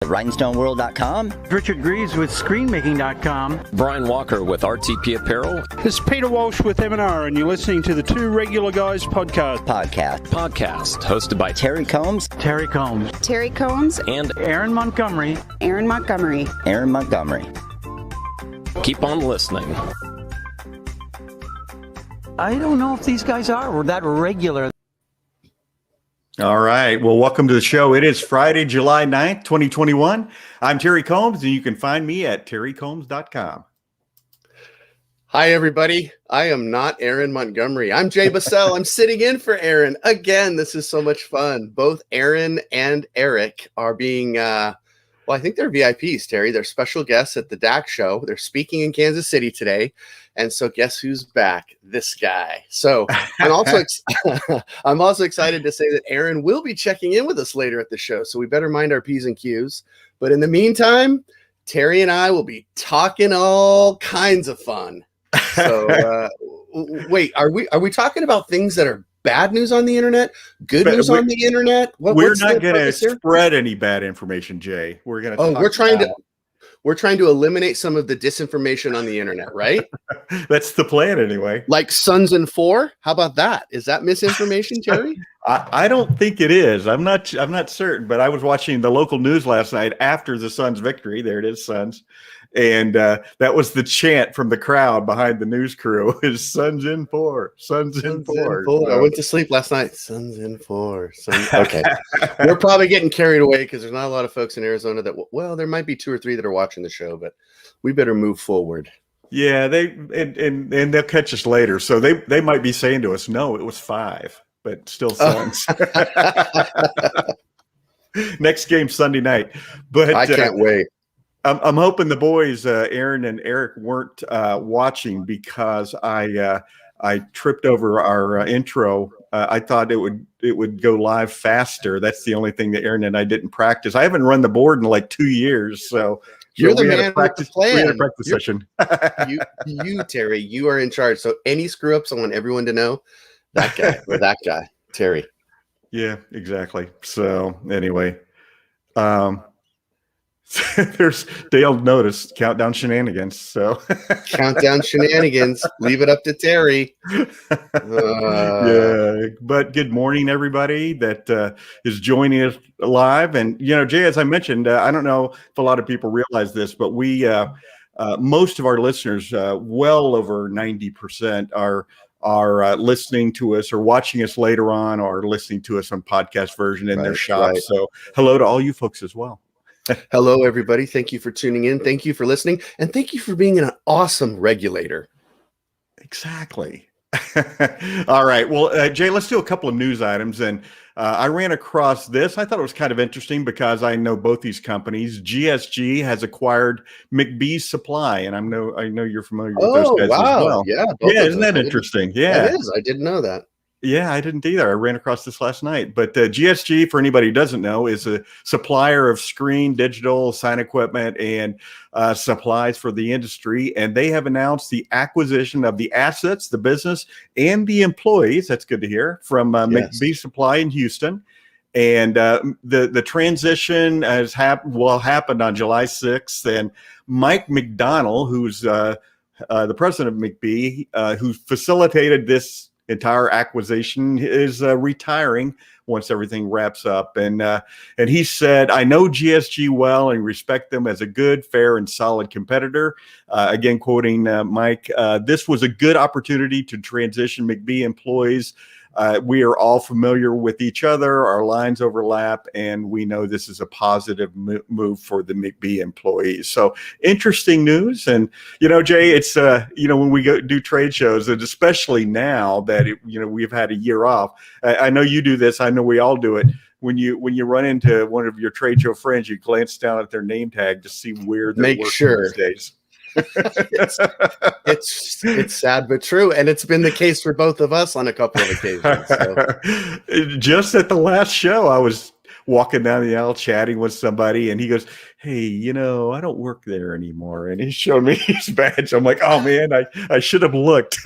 RhinestoneWorld.com. Richard Greaves with ScreenMaking.com. Brian Walker with RTP Apparel. This is Peter Walsh with M&R, and you're listening to the Two Regular Guys podcast. Podcast hosted by Terry Combs. Terry Combs. Terry Combs. And Aaron Montgomery. Aaron Montgomery. Aaron Montgomery. Keep on listening. I don't know if these guys are that regular. All right. Well, welcome to the show. It is Friday, July 9th, 2021. I'm Terry Combs, and you can find me at terrycombs.com. Hi, everybody. I am not Aaron Montgomery. I'm Jay Bassell. I'm sitting in for Aaron. Again, this is so much fun. Both Aaron and Eric are being, I think they're VIPs, Terry. They're special guests at the DAC show. They're speaking in Kansas City today. And so guess who's back? This guy. So I'm also excited to say that Aaron will be checking in with us later at the show. So we better mind our P's and Q's. But in the meantime, Terry and I will be talking all kinds of fun. So wait, are we talking about things that are bad news on the internet? Good news on the internet? We're not going to spread any bad information, Jay. We're going to We're trying to eliminate some of the disinformation on the internet, right? That's the plan anyway. Like Suns in 4? How about that? Is that misinformation, Terry? I don't think it is. I'm not certain, but I was watching the local news last night after the Suns victory. There it is, Suns. And that was the chant from the crowd behind the news crew is Suns in 4, Suns in 4. I went to sleep last night. Suns in 4. Okay. We're probably getting carried away because there's not a lot of folks in Arizona there might be 2 or 3 that are watching the show, but we better move forward. Yeah, and they'll catch us later. So they might be saying to us, no, it was 5, but still Suns. Next game Sunday night. But I can't wait. I'm hoping the boys, Aaron and Eric, weren't watching because I tripped over our intro. I thought it would go live faster. That's the only thing that Aaron and I didn't practice. I haven't run the board in like 2 years, so you're the man with the plan. We had a practice session. you, Terry, you are in charge. So any screw ups, I want everyone to know that guy, Terry. Yeah, exactly. So anyway. There's Dale noticed countdown shenanigans. So countdown shenanigans. Leave it up to Terry. Yeah, but good morning, everybody that is joining us live. And Jay, as I mentioned, I don't know if a lot of people realize this, but we most of our listeners, well over 90%, are listening to us or watching us later on, or listening to us on podcast version in their shop. Right. So hello to all you folks as well. Hello, everybody. Thank you for tuning in. Thank you for listening. And thank you for being an awesome regulator. Exactly. All right. Well, Jay, let's do a couple of news items. And I ran across this. I thought it was kind of interesting because I know both these companies. GSG has acquired McBee's Supply. And I know you're familiar with those guys as well. Yeah. Isn't that interesting? Yeah. It is. I didn't know that. Yeah, I didn't either. I ran across this last night. But GSG, for anybody who doesn't know, is a supplier of screen, digital, sign equipment, and supplies for the industry. And they have announced the acquisition of the assets, the business, and the employees. That's good to hear from McBee Supply in Houston. And the transition will happen on July 6th. And Mike McDonnell, who's the president of McBee, who facilitated this entire acquisition, is retiring once everything wraps up. And he said, I know GSG well and respect them as a good, fair, and solid competitor. Again, quoting Mike, this was a good opportunity to transition McBee employees. We are all familiar with each other. Our lines overlap, and we know this is a positive move for the McBee employees. So interesting news. And, Jay, it's, when we go do trade shows, and especially now that, we've had a year off, I know you do this. I know we all do it. When you run into one of your trade show friends, you glance down at their name tag to see where they're working these days. It's sad but true, and it's been the case for both of us on a couple of occasions. So. Just at the last show, I was walking down the aisle chatting with somebody, and he goes, "Hey, I don't work there anymore." And he showed me his badge. I'm like, "Oh man, I should have looked."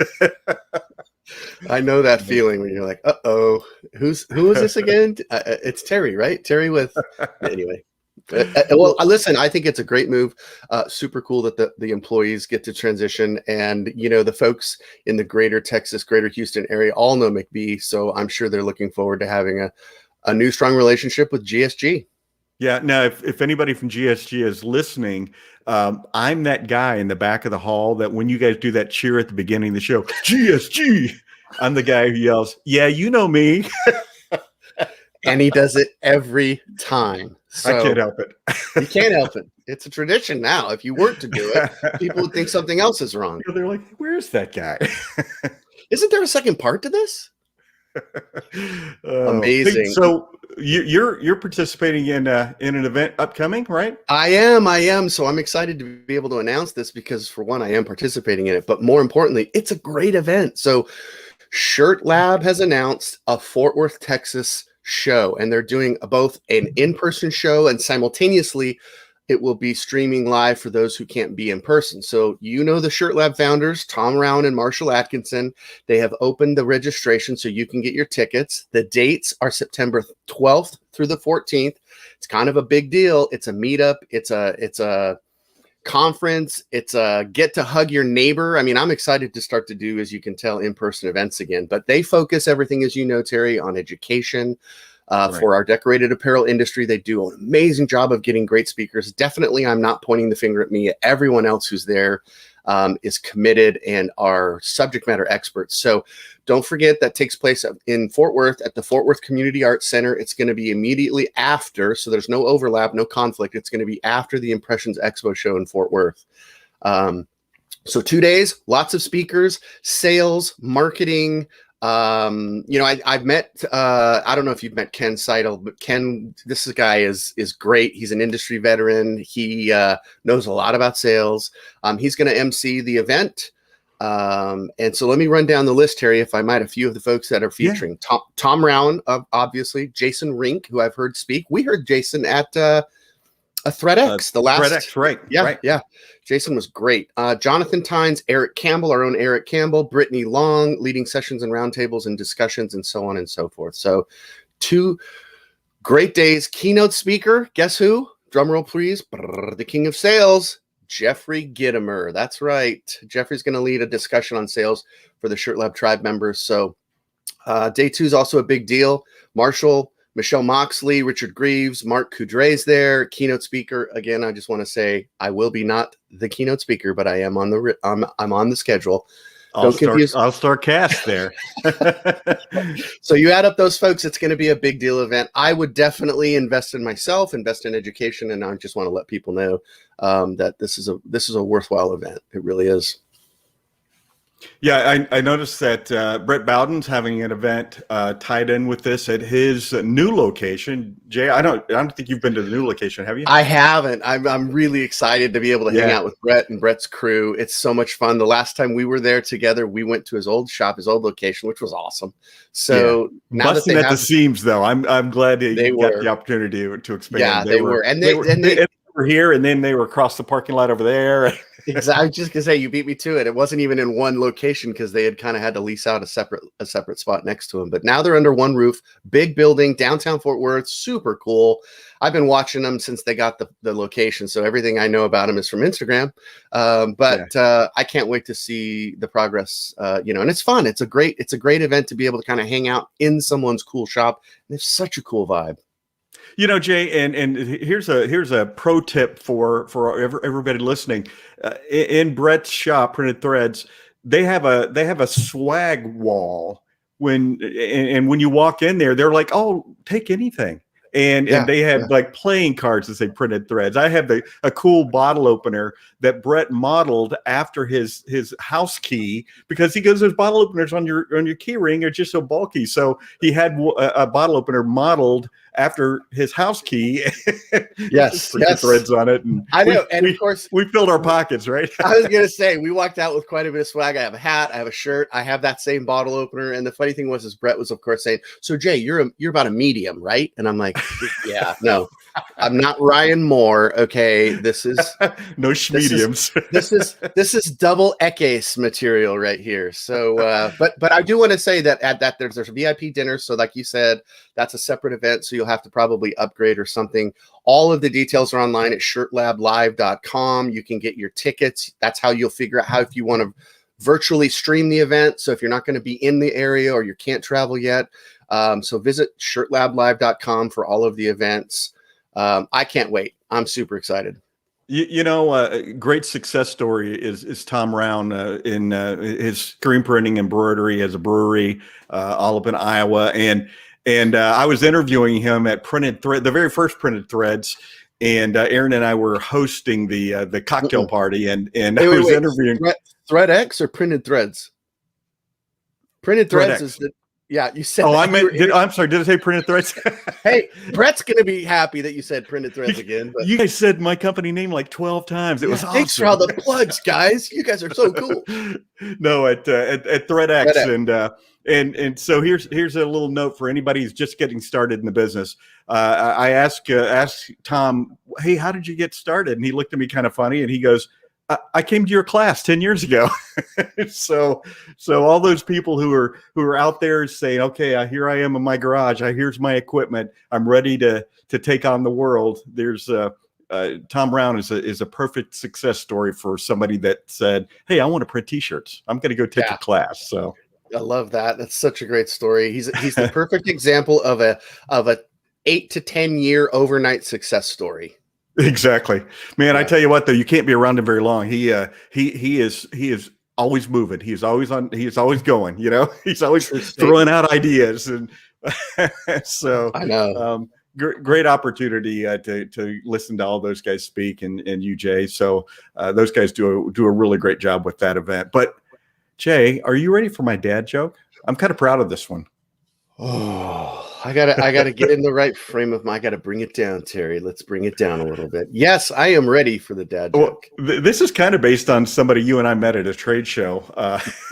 I know that feeling when you're like, "Uh-oh, who is this again?" It's Terry, right? Terry with anyway. Well, listen, I think it's a great move. Super cool that the employees get to transition, and the folks in the greater Texas, greater Houston area all know McBee, so I'm sure they're looking forward to having a new strong relationship with GSG. Yeah. Now, if anybody from GSG is listening, I'm that guy in the back of the hall that when you guys do that cheer at the beginning of the show, GSG, I'm the guy who yells, "Yeah, you know me." And he does it every time. So I can't help it. You can't help it. It's a tradition now. If you weren't to do it, people would think something else is wrong. They're like, "Where's that guy?" Isn't there a second part to this? Amazing. So you're participating in an event upcoming, right? I am. So I'm excited to be able to announce this because, for one, I am participating in it. But more importantly, it's a great event. So Shirt Lab has announced a Fort Worth, Texas show, and they're doing both an in-person show and simultaneously it will be streaming live for those who can't be in person. So the Shirt Lab founders, Tom Rowan and Marshall Atkinson, they have opened the registration so you can get your tickets. The dates are September 12th through the 14th. It's kind of a big deal. It's a meetup. It's a conference. It's a get to hug your neighbor. I mean, I'm excited to start to do, as you can tell, in-person events again, but they focus everything, as you know, Terry, on education. Right. For our decorated apparel industry, they do an amazing job of getting great speakers. Definitely, I'm not pointing the finger at me. Everyone else who's there is committed and are subject matter experts. So don't forget that takes place in Fort Worth at the Fort Worth Community Arts Center. It's going to be immediately after, so there's no overlap, no conflict. It's going to be after the Impressions Expo show in Fort Worth. So 2 days, lots of speakers, sales, marketing. I've met, I don't know if you've met Ken Seidel, but Ken, this guy is great. He's an industry veteran. He knows a lot about sales. He's going to MC the event. And so let me run down the list, Terry, if I might, a few of the folks that are featuring. Yeah. Tom Rowan, obviously, Jason Rink, who I've heard speak. We heard Jason at a ThreadX, the last. ThreadX, right. Yeah, right. Yeah. Jason was great. Jonathan Tynes, Eric Campbell, our own Eric Campbell, Brittany Long, leading sessions and roundtables and discussions and so on and so forth. So 2 great days. Keynote speaker, guess who? Drum roll, please. The king of sales, Jeffrey Gittimer. That's right. Jeffrey's going to lead a discussion on sales for the Shirt Lab tribe members. So day 2 is also a big deal. Marshall, Michelle Moxley, Richard Greaves, Mark Coudre's there, keynote speaker. Again, I just want to say I will be not the keynote speaker, but I am on the I'm on the schedule. Don't confuse. I'll start cast there. So you add up those folks, it's going to be a big deal event. I would definitely invest in myself, invest in education, and I just want to let people know that this is a worthwhile event. It really is. Yeah, I noticed that Brett Bowden's having an event tied in with this at his new location. Jay, I don't think you've been to the new location, have you? I haven't. I'm really excited to be able to hang out with Brett and Brett's crew. It's so much fun. The last time we were there together, we went to his old shop, his old location, which was awesome. So now busting at the seams, though, I'm glad they got the opportunity to expand. Yeah, they were, and they were here, and then they were across the parking lot over there. Exactly. I was just gonna say, you beat me to it. It wasn't even in one location because they had kind of had to lease out a separate spot next to them. But now they're under one roof, big building, downtown Fort Worth, super cool. I've been watching them since they got the location, so everything I know about them is from Instagram. I can't wait to see the progress. And it's fun. It's a great event to be able to kind of hang out in someone's cool shop. And it's such a cool vibe. Jay, and here's a pro tip for everybody listening. In Brett's shop, Printed Threads, they have a swag wall. When you walk in there, they're like, "Oh, take anything." And they have like playing cards that say Printed Threads. I have a cool bottle opener that Brett modeled after his house key, because he goes, "Those bottle openers on your key ring are just so bulky." So he had a bottle opener modeled after his house key. Yes. Threads on it. And I know. And of course, we filled our pockets, right? I was going to say, we walked out with quite a bit of swag. I have a hat, I have a shirt, I have that same bottle opener. And the funny thing was Brett was, of course, saying, "So Jay, you're about a medium, right?" And I'm like, "Yeah, no, I'm not Ryan Moore. Okay. This is no mediums. This is double Ekes material right here." So, but I do want to say that at that there's a VIP dinner. So like you said, that's a separate event. So you'll you'll have to probably upgrade or something. All of the details are online at shirtlablive.com. You can get your tickets. That's how you'll figure out how if you want to virtually stream the event. So if you're not going to be in the area or you can't travel yet, so visit shirtlablive.com for all of the events. I can't wait. I'm super excited. Great success story is Tom Round in his screen printing embroidery as a brewery all up in Iowa, and I was interviewing him at Printed Thread, the very first Printed Threads, and Aaron and I were hosting the cocktail party, and I was interviewing Thread X or Printed Threads. Printed Threads is the. Yeah, you said. Oh, I'm sorry. Did I say Printed Threads? Hey, Brett's gonna be happy that you said Printed Threads again. But you guys said my company name like 12 times. It was awesome. Thanks for all the plugs, guys. You guys are so cool. No, at ThreadX, and so here's a little note for anybody who's just getting started in the business. I asked Tom, hey, how did you get started? And he looked at me kind of funny, and he goes, I came to your class 10 years ago. So all those people who are out there saying, okay, here I am in my garage. Here's my equipment. I'm ready to take on the world. There's Tom Round is a perfect success story for somebody that said, hey, I want to print t-shirts. I'm going to go take a class. So I love that. That's such a great story. He's the perfect example of a 8 to 10 year overnight success story. Exactly, man. I tell you what, though, you can't be around him very long. He is always moving. He's always going. He's always throwing out ideas, and so I know. Great opportunity to listen to all those guys speak, and you, Jay. So those guys do a really great job with that event. But Jay, are you ready for my dad joke? I'm kind of proud of this one. Oh, I gotta get in the right frame of mind. I gotta bring it down, Terry. Let's bring it down a little bit. Yes, I am ready for the dad joke. Well, this is kind of based on somebody you and I met at a trade show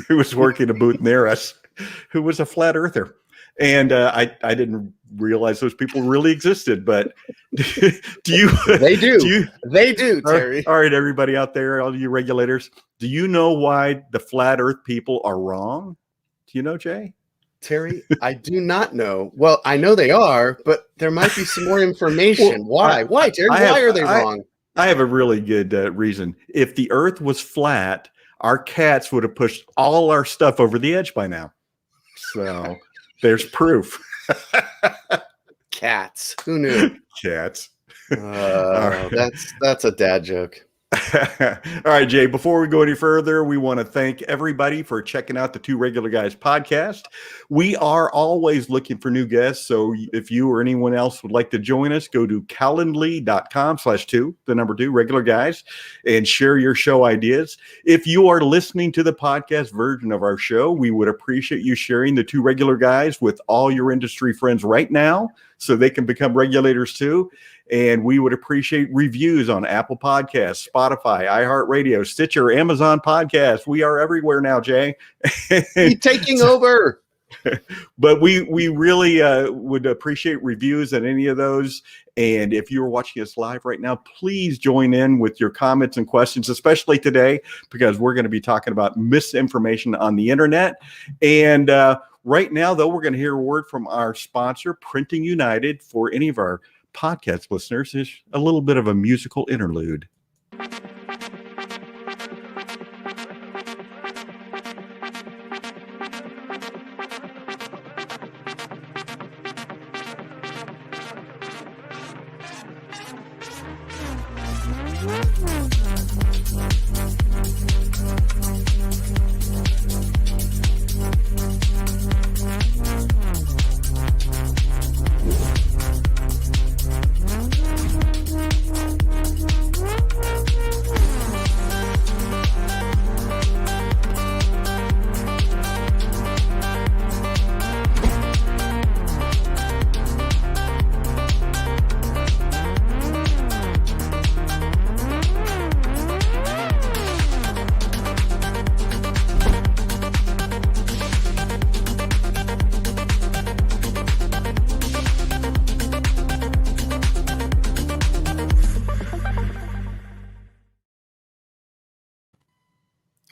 who was working a booth near us, who was a flat earther. And I didn't realize those people really existed, but do you? They do. They do, Terry. All right, everybody out there, all you regulators, do you know why the flat earth people are wrong? Do you know, Jay? Terry, I do not know. Well, I know they are, but there might be some more information. Why? Why, Terry? Why are they wrong? I have a really good reason. If the earth was flat, our cats would have pushed all our stuff over the edge by now. So there's proof. Cats. Who knew? Cats. That's a dad joke. All right, Jay, before we go any further, we want to thank everybody for checking out the Two Regular Guys podcast. We are always looking for new guests. So if you or anyone else would like to join us, go to calendly.com/2 regular guys and share your show ideas. If you are listening to the podcast version of our show, we would appreciate you sharing the Two Regular Guys with all your industry friends right now so they can become regulators too. And we would appreciate reviews on Apple Podcasts, Spotify, iHeartRadio, Stitcher, Amazon Podcasts. We are everywhere now, Jay. He's taking over. But we really would appreciate reviews on any of those. And if you're watching us live right now, please join in with your comments and questions, especially today, because we're going to be talking about misinformation on the internet. And right now, though, we're going to hear a word from our sponsor, Printing United. For any of our podcast listeners, is a little bit of a musical interlude.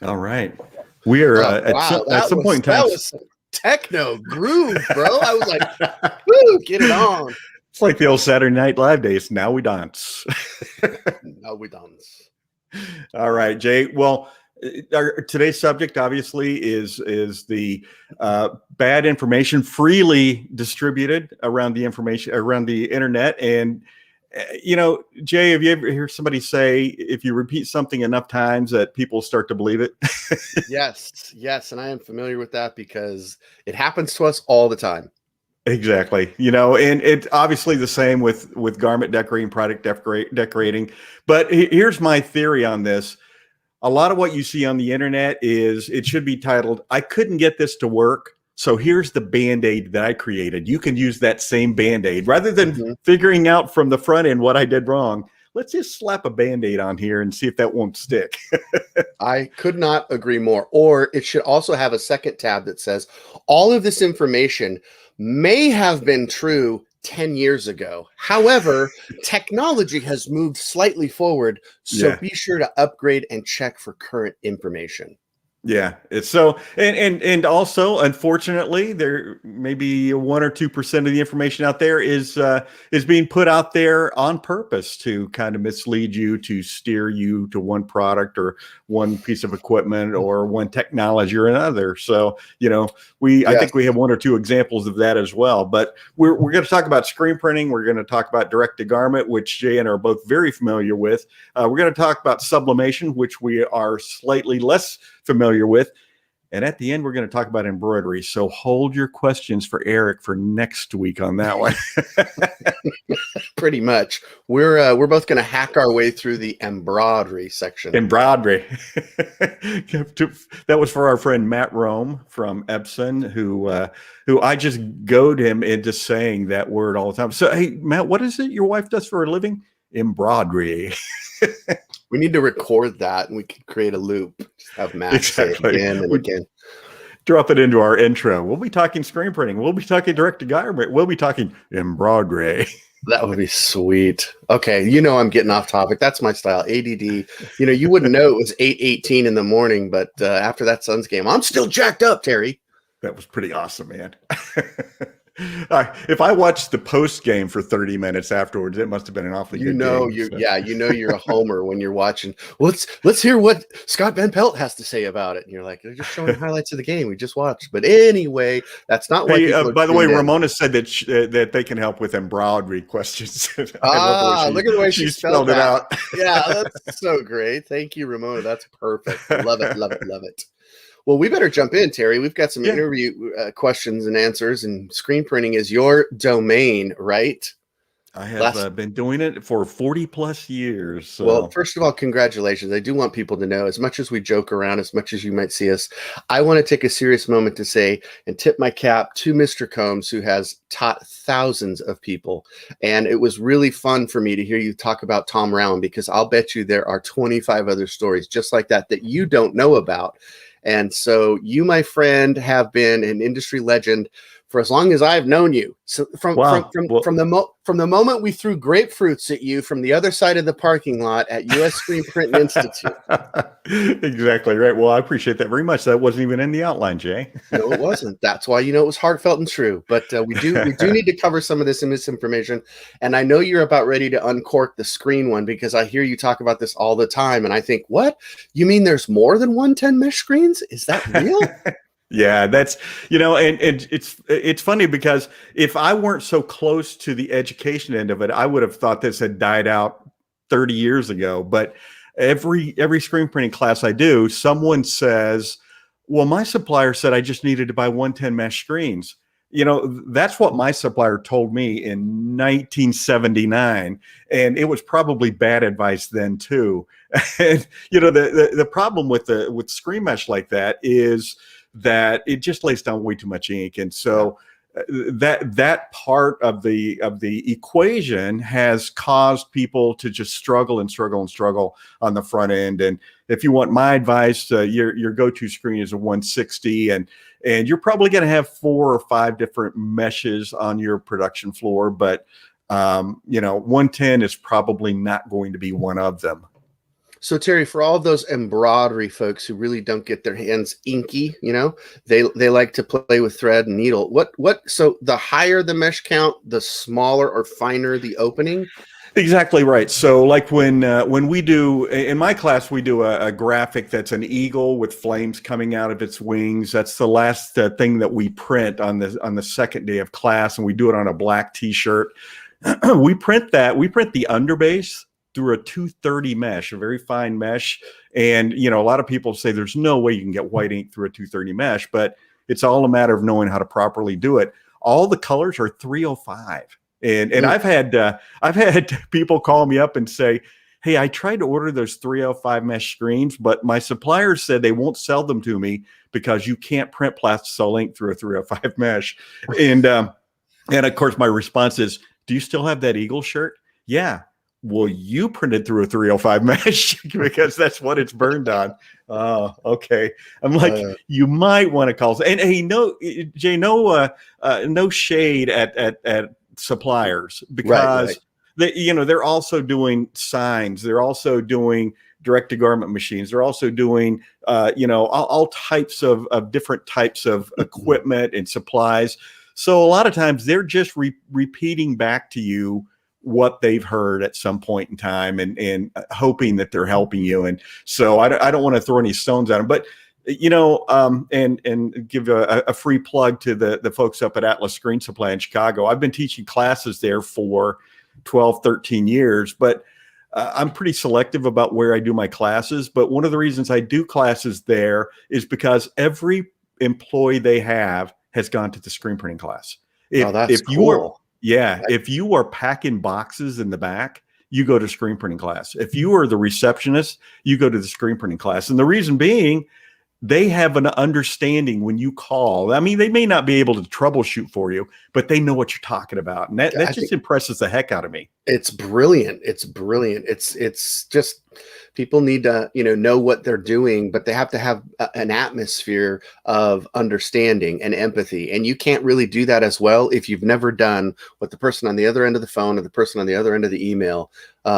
All right. We are at some point in time. That was some techno groove, bro. I was like, woo, get it on. It's like the old Saturday Night Live days. Now we dance. Now we dance. All right, Jay. Well, today's subject obviously is the bad information freely distributed around the internet. And Jay, have you ever heard somebody say if you repeat something enough times that people start to believe it? Yes, and I am familiar with that because it happens to us all the time. Exactly. And it's obviously the same with garment decorating, product decorating. But here's my theory on this. A lot of what you see on the internet it should be titled, "I couldn't get this to work, so here's the Band-Aid that I created. You can use that same Band-Aid." Rather than figuring out from the front end what I did wrong, let's just slap a Band-Aid on here and see if that won't stick. I could not agree more. Or it should also have a second tab that says, all of this information may have been true 10 years ago. However, technology has moved slightly forward, so be sure to upgrade and check for current information. Yeah, it's so, and also, unfortunately, there maybe 1 or 2% of the information out there is being put out there on purpose to kind of mislead you, to steer you to one product or one piece of equipment or one technology or another. So, I think we have 1 or 2 examples of that as well. But we're going to talk about screen printing. We're going to talk about direct to garment, which Jay and I are both very familiar with. We're going to talk about sublimation, which we are slightly less familiar with. And at the end, we're going to talk about embroidery. So hold your questions for Eric for next week on that one. Pretty much. We're both going to hack our way through the embroidery section. Embroidery. That was for our friend Matt Rome from Epson, who I just goad him into saying that word all the time. So, hey, Matt, what is it your wife does for a living? Embroidery. We need to record that, and we can create a loop. Just have Matt say it again and again. Drop it into our intro. We'll be talking screen printing. We'll be talking direct to garment. We'll be talking embroidery. That would be sweet. Okay, I'm getting off topic. That's my style. ADD. You wouldn't know it was 8:18 in the morning, but after that Suns game, I'm still jacked up, Terry. That was pretty awesome, man. If I watched the post game for 30 minutes afterwards, it must have been an awfully good game. You're a homer when you're watching. Well, let's hear what Scott Van Pelt has to say about it. And you're like, they're just showing highlights of the game we just watched. But anyway, that's not what. By the way, Ramona said that they can help with embroidery questions. Look at the way she spelled it out. Yeah, that's so great. Thank you, Ramona. That's perfect. Love it. Love it. Love it. Well, we better jump in, Terry. We've got some interview questions and answers, and screen printing is your domain, right? I have been doing it for 40 plus years. So. Well, first of all, congratulations. I do want people to know, as much as we joke around, as much as you might see us, I want to take a serious moment to say and tip my cap to Mr. Combs, who has taught thousands of people. And it was really fun for me to hear you talk about Tom Rowan, because I'll bet you there are 25 other stories just like that you don't know about. And so you, my friend, have been an industry legend for as long as I've known you. So from the moment we threw grapefruits at you from the other side of the parking lot at U.S. Screen Print Institute. Exactly right. Well, I appreciate that very much. That wasn't even in the outline, Jay. No, it wasn't. That's why it was heartfelt and true. But we do need to cover some of this misinformation. And I know you're about ready to uncork the screen one, because I hear you talk about this all the time. And I think, what? You mean there's more than 110 mesh screens? Is that real? Yeah, that's, and it's funny because if I weren't so close to the education end of it, I would have thought this had died out 30 years ago. But every screen printing class I do, someone says, well, my supplier said I just needed to buy 110 mesh screens. That's what my supplier told me in 1979. And it was probably bad advice then too. And, the problem with screen mesh like that is that it just lays down way too much ink. And so that part of the equation has caused people to just struggle on the front end. And if you want my advice, your go-to screen is a 160, and you're probably going to have 4 or 5 different meshes on your production floor, but 110 is probably not going to be one of them. So Terry, for all of those embroidery folks who really don't get their hands inky, they like to play with thread and needle. So the higher the mesh count, the smaller or finer the opening. Exactly right. So like when we do in my class, we do a graphic that's an eagle with flames coming out of its wings. That's the last thing that we print on the second day of class, and we do it on a black T-shirt. We print the underbase through a 230 mesh, a very fine mesh. And a lot of people say there's no way you can get white ink through a 230 mesh, but it's all a matter of knowing how to properly do it. All the colors are 305. And I've had people call me up and say, hey, I tried to order those 305 mesh screens, but my supplier said they won't sell them to me because you can't print plastisol ink through a 305 mesh. And of course, my response is, do you still have that Eagle shirt? Yeah. Well, you printed through a 305 mesh because that's what it's burned on. Oh, okay. I'm like, you might want to call. And hey, Jay, no shade at suppliers, because they're also doing signs. They're also doing direct to garment machines. They're also doing, all types of different types of equipment and supplies. So a lot of times they're just repeating back to you what they've heard at some point in time and hoping that they're helping you. And so I don't want to throw any stones at them, but and give a free plug to the folks up at Atlas Screen Supply in Chicago. I've been teaching classes there for 12, 13 years, but I'm pretty selective about where I do my classes. But one of the reasons I do classes there is because every employee they have has gone to the screen printing class. If you are packing boxes in the back, you go to screen printing class. If you are the receptionist, you go to the screen printing class. And the reason being, they have an understanding when you call. I mean, they may not be able to troubleshoot for you, but they know what you're talking about. And that just impresses the heck out of me. It's brilliant. It's brilliant. It's just, people need to, know what they're doing, but they have to have an atmosphere of understanding and empathy. And you can't really do that as well if you've never done what the person on the other end of the phone or the person on the other end of the email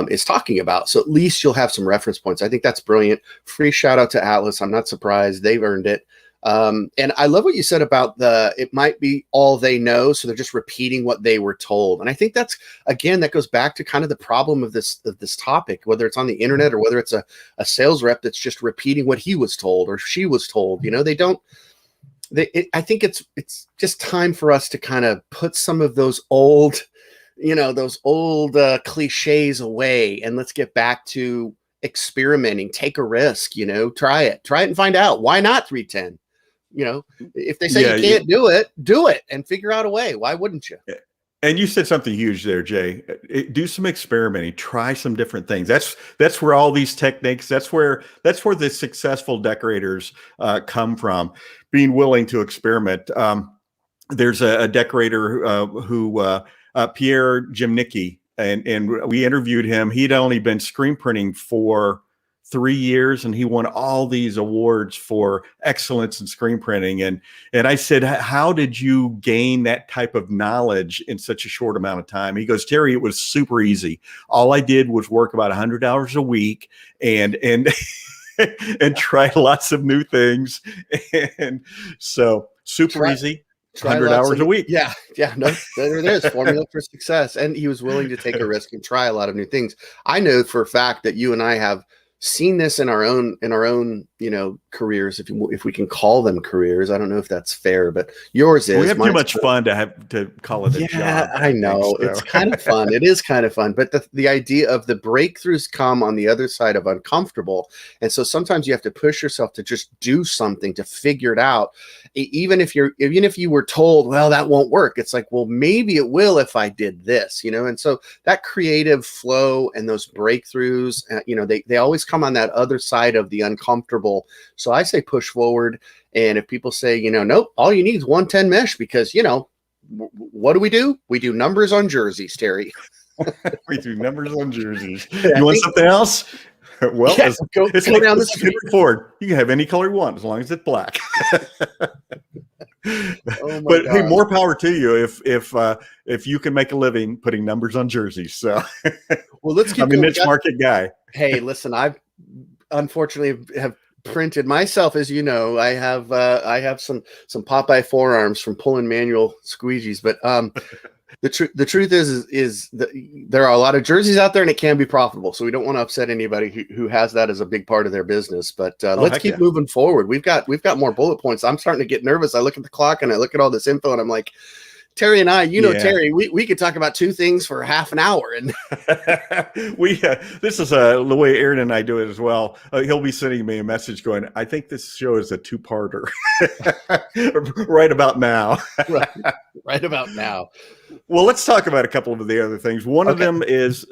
is talking about. So at least you'll have some reference points. I think that's brilliant. Free shout out to Atlas. I'm not surprised. They've earned it. And I love what you said about it might be all they know. So they're just repeating what they were told. And I think that goes back to kind of the problem of this topic, whether it's on the internet or whether it's a sales rep that's just repeating what he was told or she was told. I think it's just time for us to kind of put some of those old cliches away, and let's get back to experimenting. Take a risk, try it and find out. Why not 310? If they say you can't do it and figure out a way. Why wouldn't you? And you said something huge there, Jay. Do some experimenting, try some different things. That's where all these techniques, that's where the successful decorators come from, being willing to experiment. There's a decorator who Pierre Jimnicki, and we interviewed him. He'd only been screen printing for 3 years, and he won all these awards for excellence in screen printing. And I said, how did you gain that type of knowledge in such a short amount of time? He goes, Terry, it was super easy. All I did was work about 100 hours a week and and try lots of new things. And so super easy. 100 hours a week. Yeah. No, there it is. Formula for success. And he was willing to take a risk and try a lot of new things. I know for a fact that you and I have seen this in our own, careers, if we can call them careers. I don't know if that's fair, but yours is. We have too much fun to have to call it a job. Yeah, I know. It's kind of fun. It is kind of fun. But the idea of the breakthroughs come on the other side of uncomfortable. And so sometimes you have to push yourself to just do something to figure it out. Even if you were told, well, that won't work. It's like, well, maybe it will if I did this, And so that creative flow and those breakthroughs, they always come on that other side of the uncomfortable. So I say push forward. And if people say, nope, all you need is 110 mesh because, what do? We do numbers on jerseys, Terry. We do numbers on jerseys. You want something else? Well, yeah, go down the street. Forward. You can have any color you want as long as it's black. But hey, more power to you if you can make a living putting numbers on jerseys. So, well, let's keep. I'm a niche market guy. Hey, listen, unfortunately have printed myself, as you know. I have some Popeye forearms from pulling manual squeegees, but the truth is that there are a lot of jerseys out there, and it can be profitable. So we don't want to upset anybody who has that as a big part of their business. But let's keep moving forward. We've got more bullet points. I'm starting to get nervous. I look at the clock and I look at all this info, and I'm like, Terry and I, Terry, we could talk about two things for half an hour. And this is the way Aaron and I do it as well. He'll be sending me a message going, I think this show is a two-parter right about now. right about now. Well, let's talk about a couple of the other things. One of them is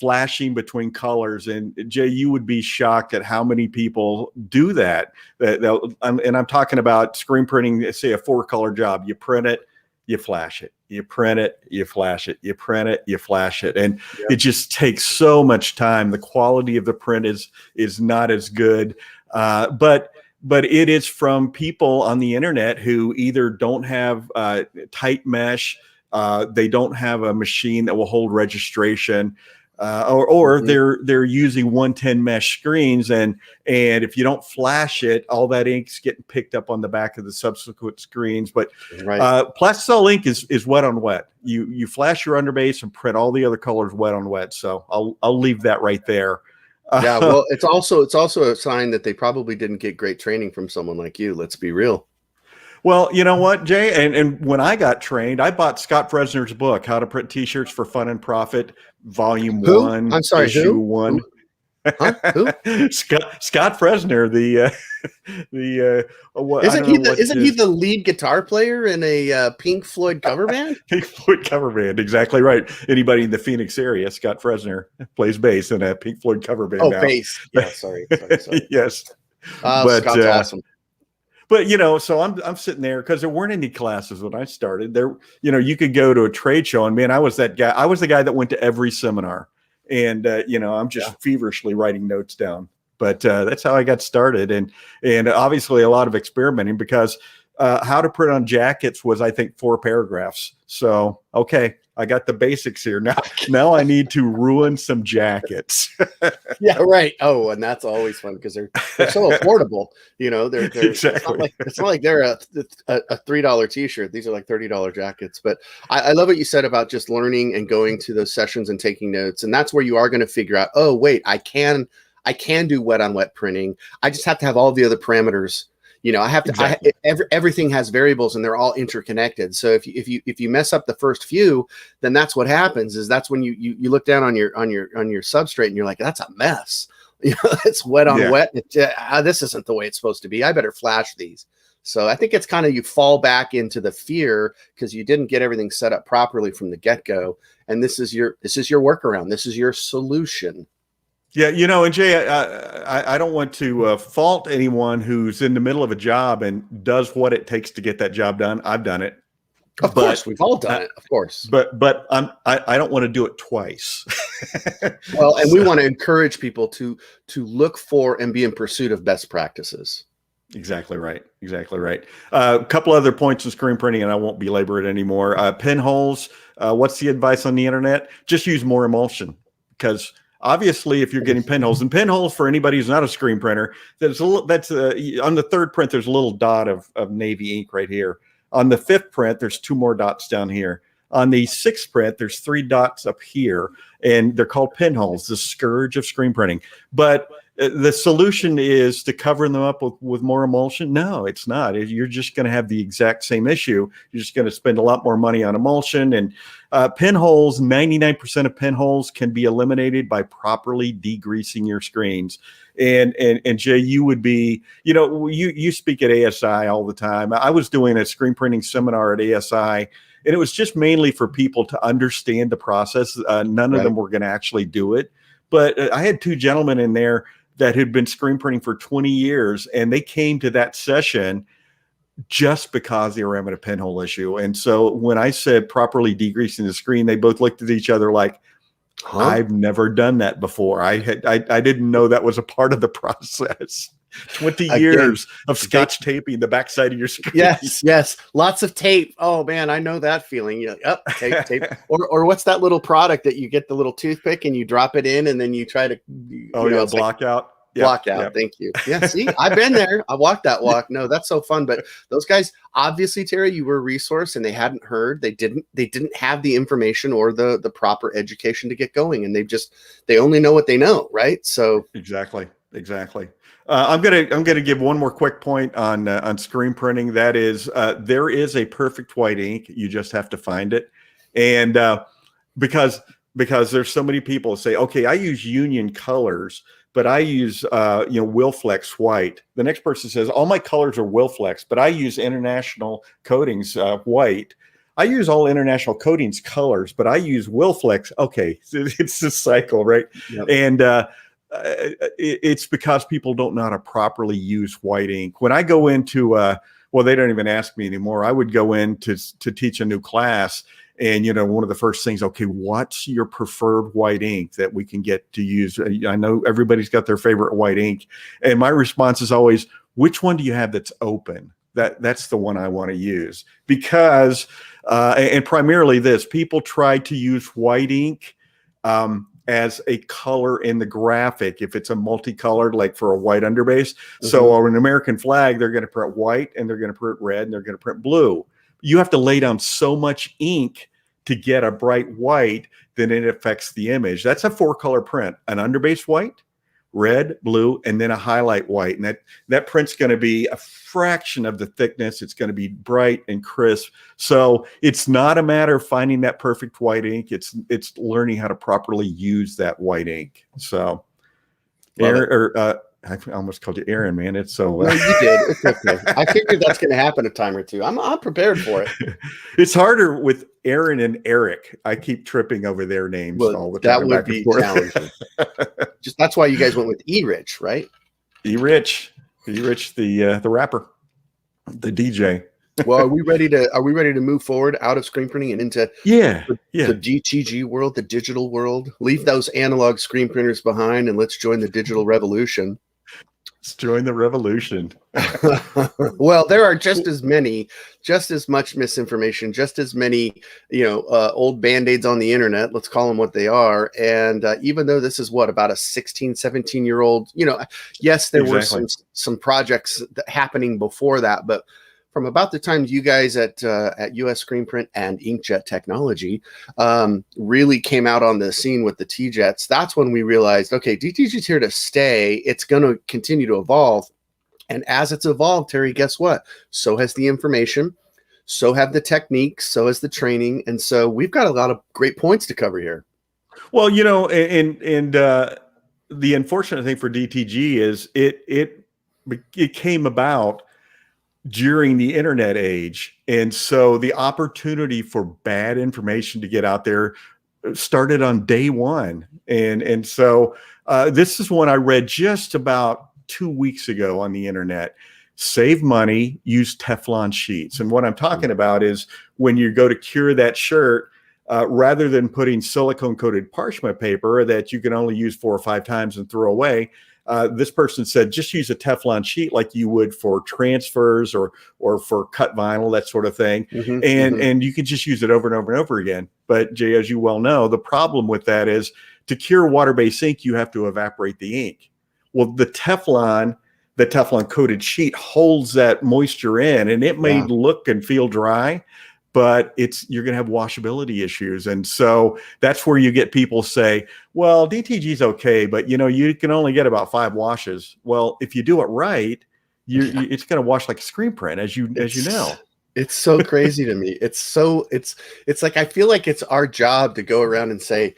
flashing between colors. And Jay, you would be shocked at how many people do that. And I'm talking about screen printing, say a 4-color job. You print it, you flash it. You print it, you flash it. You print it, you flash it. And it just takes so much time. The quality of the print is not as good. But it is from people on the internet who either don't have tight mesh, they don't have a machine that will hold registration, or they're using 110 mesh screens, and if you don't flash it, all that ink's getting picked up on the back of the subsequent screens. But Plasticell ink is wet on wet. You flash your underbase and print all the other colors wet on wet. So I'll leave that right there. Yeah, well, it's also a sign that they probably didn't get great training from someone like you. Let's be real. Well, you know what, Jay? And when I got trained, I bought Scott Fresner's book, How to Print T-Shirts for Fun and Profit, Volume 1. I'm sorry, Issue 1. Huh? Who? Scott Fresner, isn't he the lead guitar player in a Pink Floyd cover band? Pink Floyd cover band, exactly right. Anybody in the Phoenix area, Scott Fresner plays bass in a Pink Floyd cover band. Oh, bass. Yeah, sorry. Yes. But Scott's awesome. But so I'm sitting there because there weren't any classes when I started. There, you could go to a trade show, and man, I was that guy. I was the guy that went to every seminar, and I'm just feverishly writing notes down. But that's how I got started, and obviously a lot of experimenting because how to print on jackets was, I think, 4 paragraphs. So I got the basics here. Now I need to ruin some jackets. Yeah, right. Oh, and that's always fun because they're so affordable. They're exactly. It's not like they're a $3 T-shirt. These are like $30 jackets. But I love what you said about just learning and going to those sessions and taking notes. And that's where you are going to figure out, oh, wait, I can do wet on wet printing. I just have to have all the other parameters. I have to. Exactly. Everything has variables, and they're all interconnected. So if you mess up the first few, then that's what happens. That's when you look down on your substrate, and you're like, that's a mess. It's wet on wet. This isn't the way it's supposed to be. I better flash these. So I think it's kind of you fall back into the fear because you didn't get everything set up properly from the get go, and this is your workaround. This is your solution. Yeah, and Jay, I don't want to fault anyone who's in the middle of a job and does what it takes to get that job done. I've done it. Of course, we've all done it. Of course, but I don't want to do it twice. Well, and we want to encourage people to look for and be in pursuit of best practices. Exactly right. A couple other points in screen printing, and I won't belabor it anymore. Pinholes. What's the advice on the internet? Just use more emulsion because. Obviously, if you're getting pinholes, and pinholes for anybody who's not a screen printer, on the 3rd print, there's a little dot of navy ink right here. On the 5th print, there's 2 more dots down here. On the 6th print, there's 3 dots up here, and they're called pinholes, the scourge of screen printing. But the solution is to cover them up with more emulsion. No, it's not. You're just going to have the exact same issue. You're just going to spend a lot more money on emulsion. And pinholes, 99% of pinholes can be eliminated by properly degreasing your screens. And Jay, you would be, you speak at ASI all the time. I was doing a screen printing seminar at ASI, and it was just mainly for people to understand the process. None of them were going to actually do it. But I had 2 gentlemen in there that had been screen printing for 20 years, and they came to that session just because they were having a pinhole issue. And so when I said properly degreasing the screen, they both looked at each other like, I've never done that before. I didn't know that was a part of the process. 20 years of Scotch taping the backside of your screen. Yes. Lots of tape. Oh man, I know that feeling. You're like, tape. Or what's that little product that you get the little toothpick and you drop it in and then you try to Oh, you know, yeah, it's like block out. block out. Thank you. Yeah, see, I've been there. I walked that walk. No, that's so fun. But those guys, obviously, Terry, you were a resource, and they hadn't heard. They didn't have the information or the proper education to get going, and they only know what they know, right? So Exactly. I'm gonna give one more quick point on screen printing. That is, there is a perfect white ink. You just have to find it, and because there's so many people say, okay, I use Union colors, but I use Wilflex white. The next person says, all my colors are Wilflex, but I use International Coatings white. I use all International Coatings colors, but I use Wilflex. Okay, it's a cycle, right? Yep. And it's because people don't know how to properly use white ink. When I go into, well, they don't even ask me anymore. I would go in to teach a new class, and one of the first things, okay, what's your preferred white ink that we can get to use? I know everybody's got their favorite white ink, and my response is always, which one do you have that's open? That's the one I want to use, because and primarily this, people try to use white ink as a color in the graphic if it's a multicolored, like for a white underbase. So on an American flag, they're going to print white, and they're going to print red, and they're going to print blue. You have to lay down so much ink to get a bright white, then it affects the image. That's a 4-color print: an underbase white, red, blue, and then a highlight white. And that print's going to be a fraction of the thickness. It's going to be bright and crisp. So it's not a matter of finding that perfect white ink. It's learning how to properly use that white ink. So, I almost called you Aaron, man. It's so. No, you did. It's okay. I figured that's going to happen a time or two. I'm prepared for it. It's harder with Aaron and Eric. I keep tripping over their names all the time. That would be challenging. Just that's why you guys went with E-Rich, right? E-Rich, the rapper, the DJ. Well, are we ready to move forward out of screen printing and into the DTG world, the digital world? Leave those analog screen printers behind, and let's join the digital revolution. Let's join the revolution. Well, there are just as much misinformation, just as many, old Band-Aids on the internet, let's call them what they are. And even though this is about a 16, 17-year-old, yes, there were some projects happening before that, but from about the time you guys at US Screen Print and Inkjet Technology really came out on the scene with the T-Jets, that's when we realized, okay, DTG's here to stay. It's going to continue to evolve. And as it's evolved, Terry, guess what? So has the information, so have the techniques, so has the training. And so we've got a lot of great points to cover here. Well, and the unfortunate thing for DTG is it came about during the internet age. And so the opportunity for bad information to get out there started on day one. And so this is one I read just about 2 weeks ago on the internet. Save money, use Teflon sheets. And what I'm talking about is when you go to cure that shirt, rather than putting silicone coated parchment paper that you can only use 4 or 5 times and throw away, this person said, just use a Teflon sheet like you would for transfers or for cut vinyl, that sort of thing. And you can just use it over and over and over again. But Jay, as you well know, the problem with that is to cure water-based ink, you have to evaporate the ink. Well, the Teflon coated sheet holds that moisture in, and it may look and feel dry, but you're going to have washability issues. And so that's where you get people say, well, DTG's okay, but you can only get about 5 washes. Well, if you do it right, it's going to wash like a screen print, as you know. It's so crazy to me. It's like, I feel like it's our job to go around and say,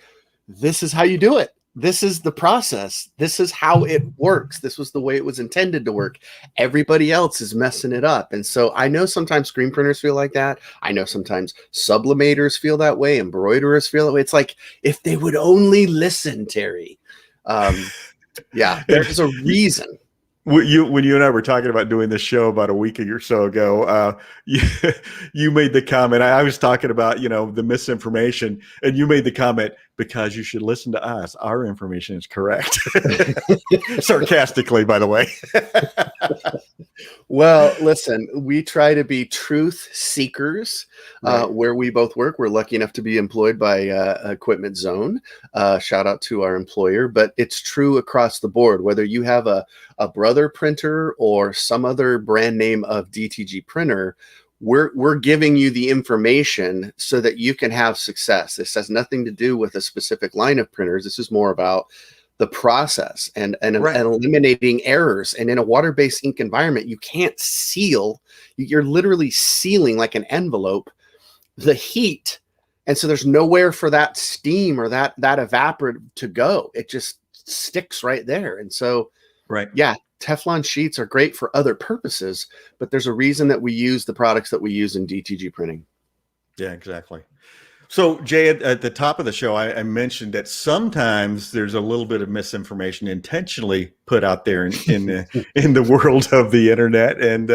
this is how you do it. This is the process. This is how it works. This was the way it was intended to work. Everybody else is messing it up. And so I know sometimes screen printers feel like that. I know sometimes sublimators feel that way. Embroiderers feel that way. It's like, if they would only listen, Terry. There's a reason. When you and I were talking about doing this show about a week or so ago, you made the comment. I was talking about, the misinformation, and you made the comment, because you should listen to us. Our information is correct. Sarcastically, by the way. Well, listen, we try to be truth seekers Right. where we both work. We're lucky enough to be employed by Equipment Zone. Shout out to our employer, but it's true across the board. Whether you have a Brother printer or some other brand name of DTG printer, we're giving you the information so that you can have success. This has nothing to do with a specific line of printers. This is more about the process and Right. eliminating errors. And in a water-based ink environment, you can't seal. You're literally sealing like an envelope the heat. And so there's nowhere for that steam or that evaporant to go. It just sticks right there. And so, Right. yeah, Teflon sheets are great for other purposes, but there's a reason that we use the products that we use in DTG printing. Yeah, exactly. So, Jay, at the top of the show, I mentioned that sometimes there's a little bit of misinformation intentionally put out there in the world of the internet, and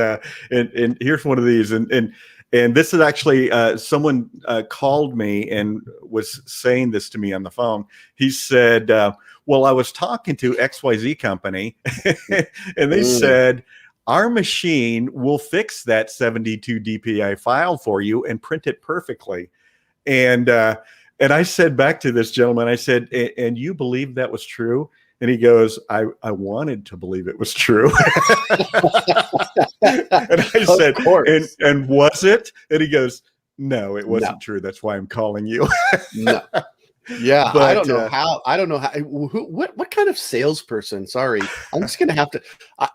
here's one of these, and this is actually someone called me and was saying this to me on the phone. He said, "Well, I was talking to XYZ company, and they said." Our machine will fix that 72 DPI file for you and print it perfectly. And I said back to this gentleman, I said, and you believe that was true? And he goes, I wanted to believe it was true. And I said, and was it? And he goes, no, it wasn't true. That's why I'm calling you. No. Yeah, but, I don't know how. What kind of salesperson? Sorry, I'm just gonna have to.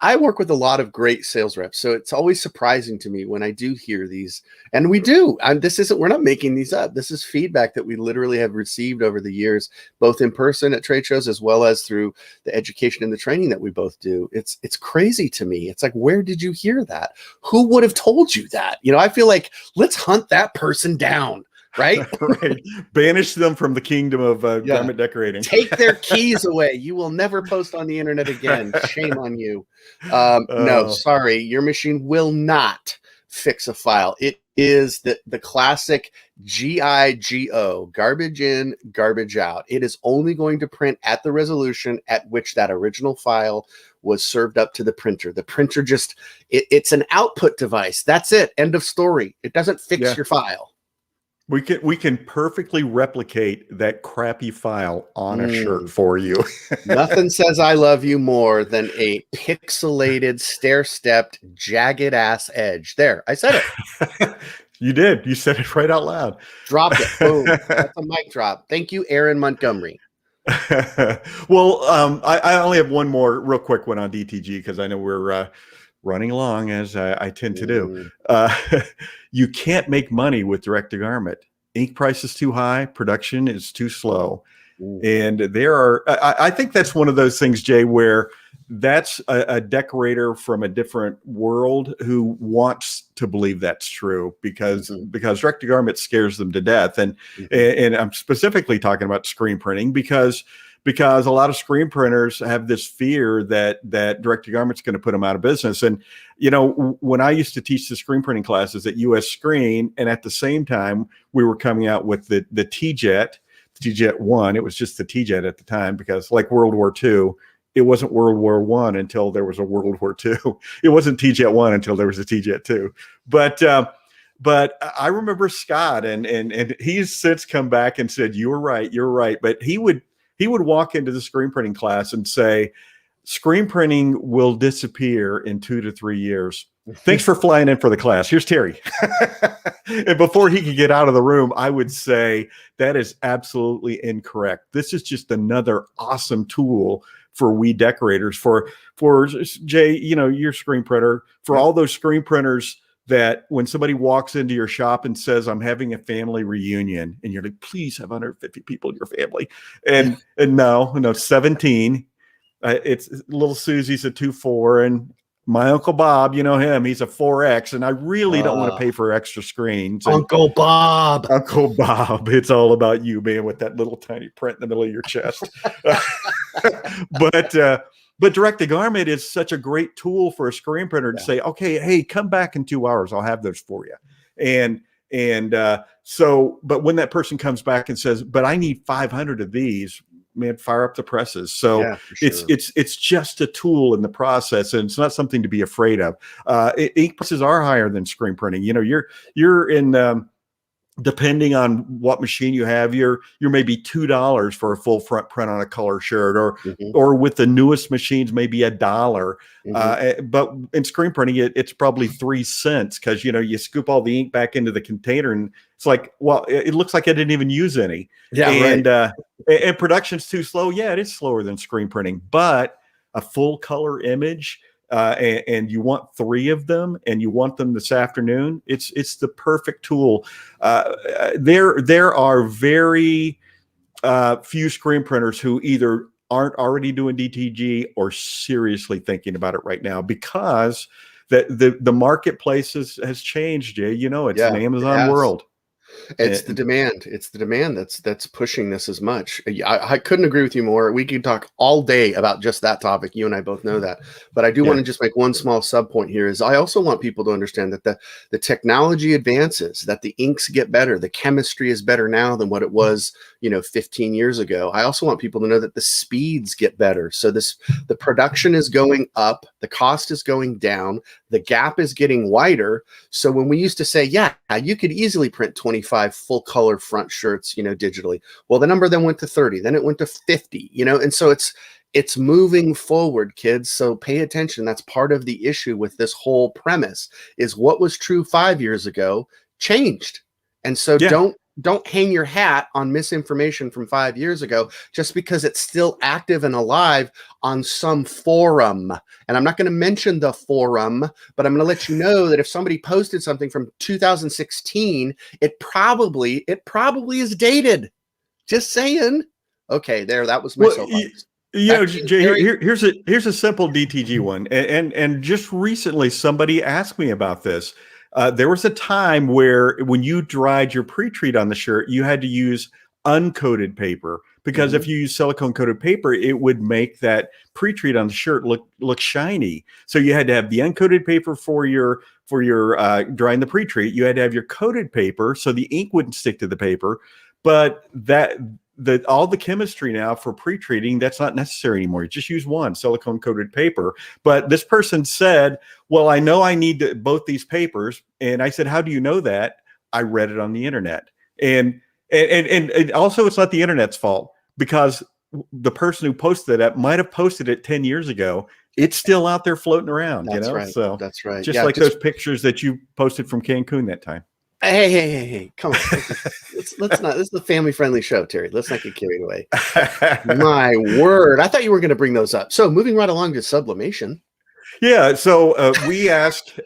I work with a lot of great sales reps, so it's always surprising to me when I do hear these. And we do. We're not making these up. This is feedback that we literally have received over the years, both in person at trade shows as well as through the education and the training that we both do. It's crazy to me. It's like, where did you hear that? Who would have told you that? I feel like let's hunt that person down. Right? Right. Banish them from the kingdom of garment decorating. Take their keys away. You will never post on the internet again. Shame on you. No, sorry. Your machine will not fix a file. It is the classic GIGO, garbage in, garbage out. It is only going to print at the resolution at which that original file was served up to the printer. The printer just, it's an output device. That's it. End of story. It doesn't fix your file. We can perfectly replicate that crappy file on a shirt for you. Nothing says I love you more than a pixelated, stair-stepped, jagged ass edge. There, I said it. You did. You said it right out loud. Dropped it. Boom. That's a mic drop. Thank you, Aaron Montgomery. Well, I only have one more real quick one on DTG because I know we're running along as I tend to do. You can't make money with direct to garment. Ink price is too high. Production is too slow. And there are, I think that's one of those things, Jay, where that's a decorator from a different world who wants to believe that's true because direct to garment scares them to death. And I'm specifically talking about screen printing because a lot of screen printers have this fear that direct to garment's going to put them out of business. And, when I used to teach the screen printing classes at US Screen, and at the same time, we were coming out with the T-Jet 1. It was just the T-Jet at the time because like World War II, it wasn't World War I until there was a World War II. It wasn't T-Jet 1 until there was a T-Jet 2. But I remember Scott and he's since come back and said, you're right. But he would walk into the screen printing class and say, screen printing will disappear in 2 to 3 years. Thanks for flying in for the class. Here's Terry. And before he could get out of the room, I would say that is absolutely incorrect. This is just another awesome tool for we decorators, for Jay, your screen printer, for all those screen printers that when somebody walks into your shop and says, I'm having a family reunion, and you're like, please have 150 people in your family. And no, 17. It's little Susie's a 2.4, and my Uncle Bob, you know him, he's a 4X, and I really don't want to pay for extra screens. Uncle Bob. It's all about you, man, with that little tiny print in the middle of your chest. But direct to garment is such a great tool for a screen printer to say, okay, hey, come back in 2 hours. I'll have those for you. But when that person comes back and says, but I need 500 of these, man, fire up the presses. So Yeah, for sure. it's just a tool in the process, and it's not something to be afraid of. Ink presses are higher than screen printing. You're in depending on what machine you have, you're maybe $2 for a full front print on a color shirt, or with the newest machines, maybe $1. But in screen printing, it's probably 3 cents, because you scoop all the ink back into the container, and it's like, well, it looks like I didn't even use any. Yeah, and right. And production's too slow. Yeah, it is slower than screen printing, but a full color image. And you want 3 of them, and you want them this afternoon, it's the perfect tool. There are very few screen printers who either aren't already doing DTG or seriously thinking about it right now, because the marketplace has changed, Jay. It's an Amazon world. It's the demand. It's the demand that's pushing this as much. I couldn't agree with you more. We could talk all day about just that topic. You and I both know that. But I do want to just make one small sub point here. Is I also want people to understand that the technology advances, that the inks get better, the chemistry is better now than what it was, 15 years ago. I also want people to know that the speeds get better. So the production is going up, the cost is going down, the gap is getting wider. So when we used to say, yeah, you could easily print 25 full color front shirts, digitally. Well, the number then went to 30, then it went to 50, and so it's moving forward, kids. So pay attention. That's part of the issue with this whole premise, is what was true 5 years ago changed. And so don't hang your hat on misinformation from 5 years ago just because it's still active and alive on some forum. And I'm not going to mention the forum, but I'm going to let you know that if somebody posted something from 2016, it probably is dated. Just saying. Okay, that was my soapbox. Jay, here's a simple DTG one. And just recently somebody asked me about this. There was a time where when you dried your pre-treat on the shirt, you had to use uncoated paper, because if you use silicone coated paper, it would make that pre-treat on the shirt look shiny. So you had to have the uncoated paper for your drying the pre-treat. You had to have your coated paper so the ink wouldn't stick to the paper. But all the chemistry now for pre-treating, that's not necessary anymore. You just use one silicone coated paper. But this person said, well, I know I need both these papers. And I said, how do you know that? I read it on the internet. And also, it's not the internet's fault, because the person who posted that might have posted it 10 years ago. It's still out there floating around. That's right. So that's right. Just like those pictures that you posted from Cancun that time. Hey, come on. Let's not, this is a family-friendly show, Terry. Let's not get carried away. My word. I thought you were going to bring those up. So moving right along to sublimation. Yeah, so we asked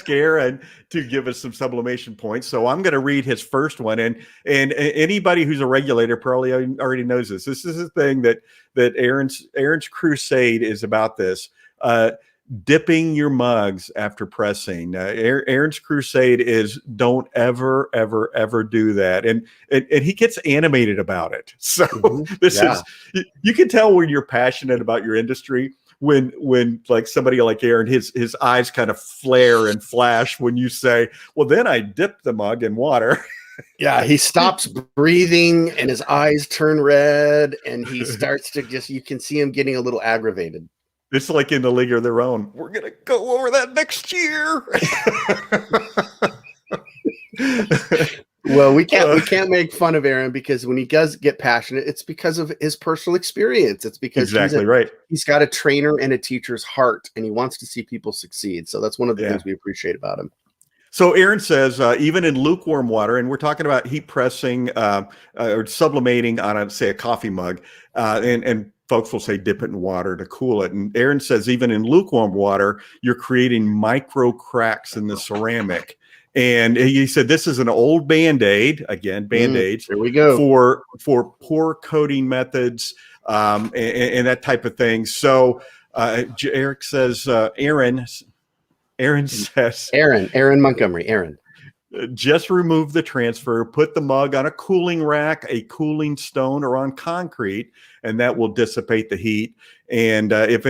Aaron to give us some sublimation points. So I'm going to read his first one, and anybody who's a regulator probably already knows this. This is the thing that Aaron's crusade is about. This dipping your mugs after pressing. Aaron's crusade is don't ever do that, and he gets animated about it. So you can tell when you're passionate about your industry when like somebody like Aaron, his eyes kind of flare and flash when you say, well, then I dip the mug in water. Yeah, he stops breathing and his eyes turn red, and he starts to you can see him getting a little aggravated. It's like in the League of Their Own. We're going to go over that next year. Well, we can't make fun of Aaron, because when he does get passionate, it's because of his personal experience. It's because he's got a trainer and a teacher's heart, and he wants to see people succeed. So that's one of the things we appreciate about him. So Aaron says, even in lukewarm water, and we're talking about heat pressing or sublimating on, say, a coffee mug, and folks will say dip it in water to cool it. And Aaron says, even in lukewarm water, you're creating micro cracks in the ceramic. And he said, this is an old Band-Aid, again, Band-Aids. There we go. For poor coating methods and that type of thing. So Eric says, Aaron Montgomery, Aaron. Just remove the transfer, put the mug on a cooling rack, a cooling stone, or on concrete, and that will dissipate the heat. And if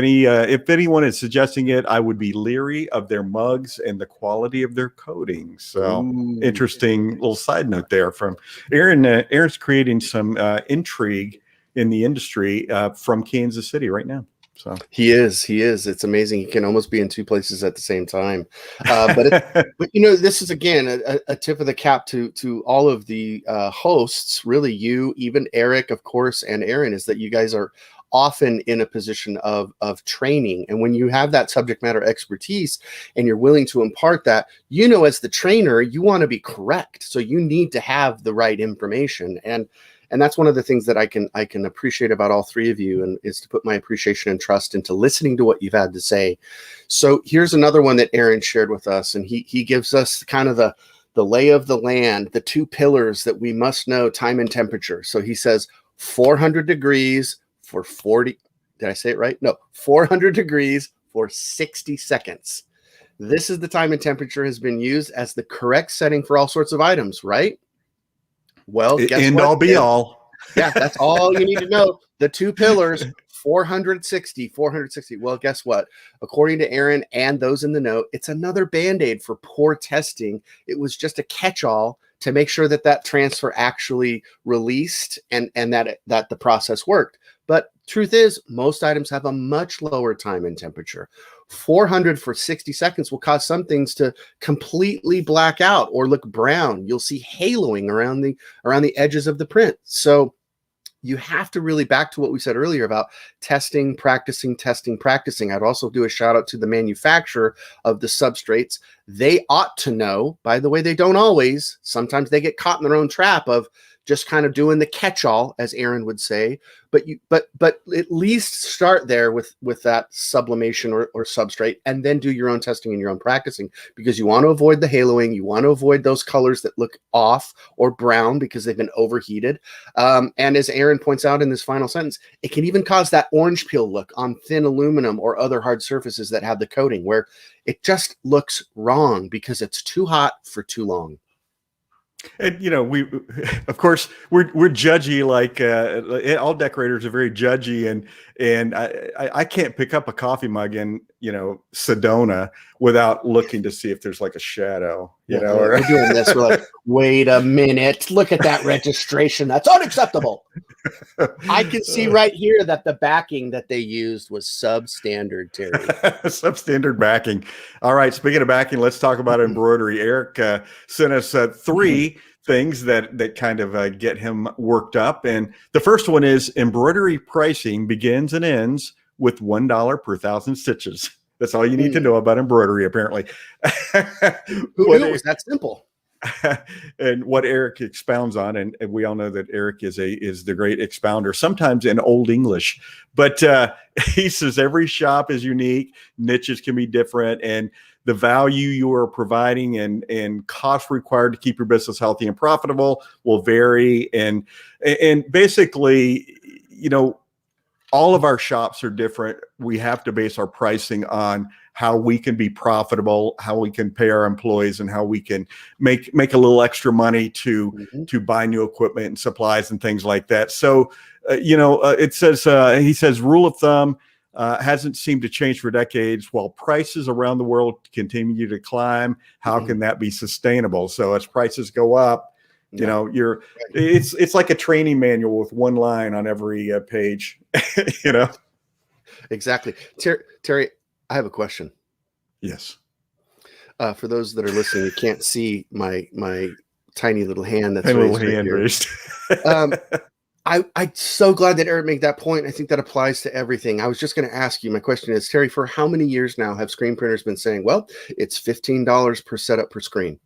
anyone is suggesting it, I would be leery of their mugs and the quality of their coatings. So interesting little side note there from Aaron. Aaron's creating some intrigue in the industry from Kansas City right now. So he is. It's amazing. He can almost be in two places at the same time. But this is again a tip of the cap to all of the hosts. Really, you, even Eric, of course, and Aaron, is that you guys are often in a position of training, and when you have that subject matter expertise and you're willing to impart that, as the trainer, you want to be correct. So you need to have the right information, and that's one of the things that I can appreciate about all three of you, and is to put my appreciation and trust into listening to what you've had to say. So here's another one that Aaron shared with us, and he gives us kind of the lay of the land, the two pillars that we must know: time and temperature. So he says 400 degrees for 40. Did I say it right? No, 400 degrees for 60 seconds. This is the time and temperature has been used as the correct setting for all sorts of items, right? Well, guess end what? all be all. Yeah, that's all you need to know. The two pillars, 460. Well, guess what? According to Aaron and those in the know, it's another Band-Aid for poor testing. It was just a catch-all to make sure that transfer actually released and that the process worked. But truth is, most items have a much lower time and temperature. 400 for 60 seconds will cause some things to completely black out or look brown. You'll see haloing around the edges of the print. So you have to really, back to what we said earlier about testing, practicing. I'd also do a shout out to the manufacturer of the substrates. They ought to know. By the way, they don't always. Sometimes they get caught in their own trap of just kind of doing the catch-all, as Aaron would say. But at least start there with that sublimation or substrate, and then do your own testing and your own practicing, because you want to avoid the haloing. You want to avoid those colors that look off or brown because they've been overheated. And as Aaron points out in this final sentence, it can even cause that orange peel look on thin aluminum or other hard surfaces that have the coating, where it just looks wrong because it's too hot for too long. And we, of course, we're judgy. Like all decorators are very judgy, and I can't pick up a coffee mug in Sedona without looking to see if there's like a shadow. We're doing this. We're like, wait a minute, look at that registration. That's unacceptable. I can see right here that the backing that they used was substandard, Terry. Substandard backing. All right. Speaking of backing, let's talk about embroidery. Eric sent us three things that kind of get him worked up. And the first one is embroidery pricing begins and ends with $1 per 1,000 stitches. That's all you need to know about embroidery, apparently. Who knew it was that simple? And what Eric expounds on, and we all know that Eric is the great expounder, sometimes in Old English, but he says every shop is unique, niches can be different, and the value you are providing and cost required to keep your business healthy and profitable will vary. And basically, all of our shops are different. We have to base our pricing on how we can be profitable, how we can pay our employees, and how we can make a little extra money to buy new equipment and supplies and things like that. So, it says, he says, rule of thumb hasn't seemed to change for decades. While prices around the world continue to climb, how can that be sustainable? So as prices go up, it's like a training manual with one line on every page, Exactly. Terry, I have a question. Yes. For those that are listening, you can't see my tiny little hand that's raised. I'm so glad that Eric made that point. I think that applies to everything. I was just going to ask you, my question is, Terry, for how many years now have screen printers been saying, well, it's $15 per setup per screen?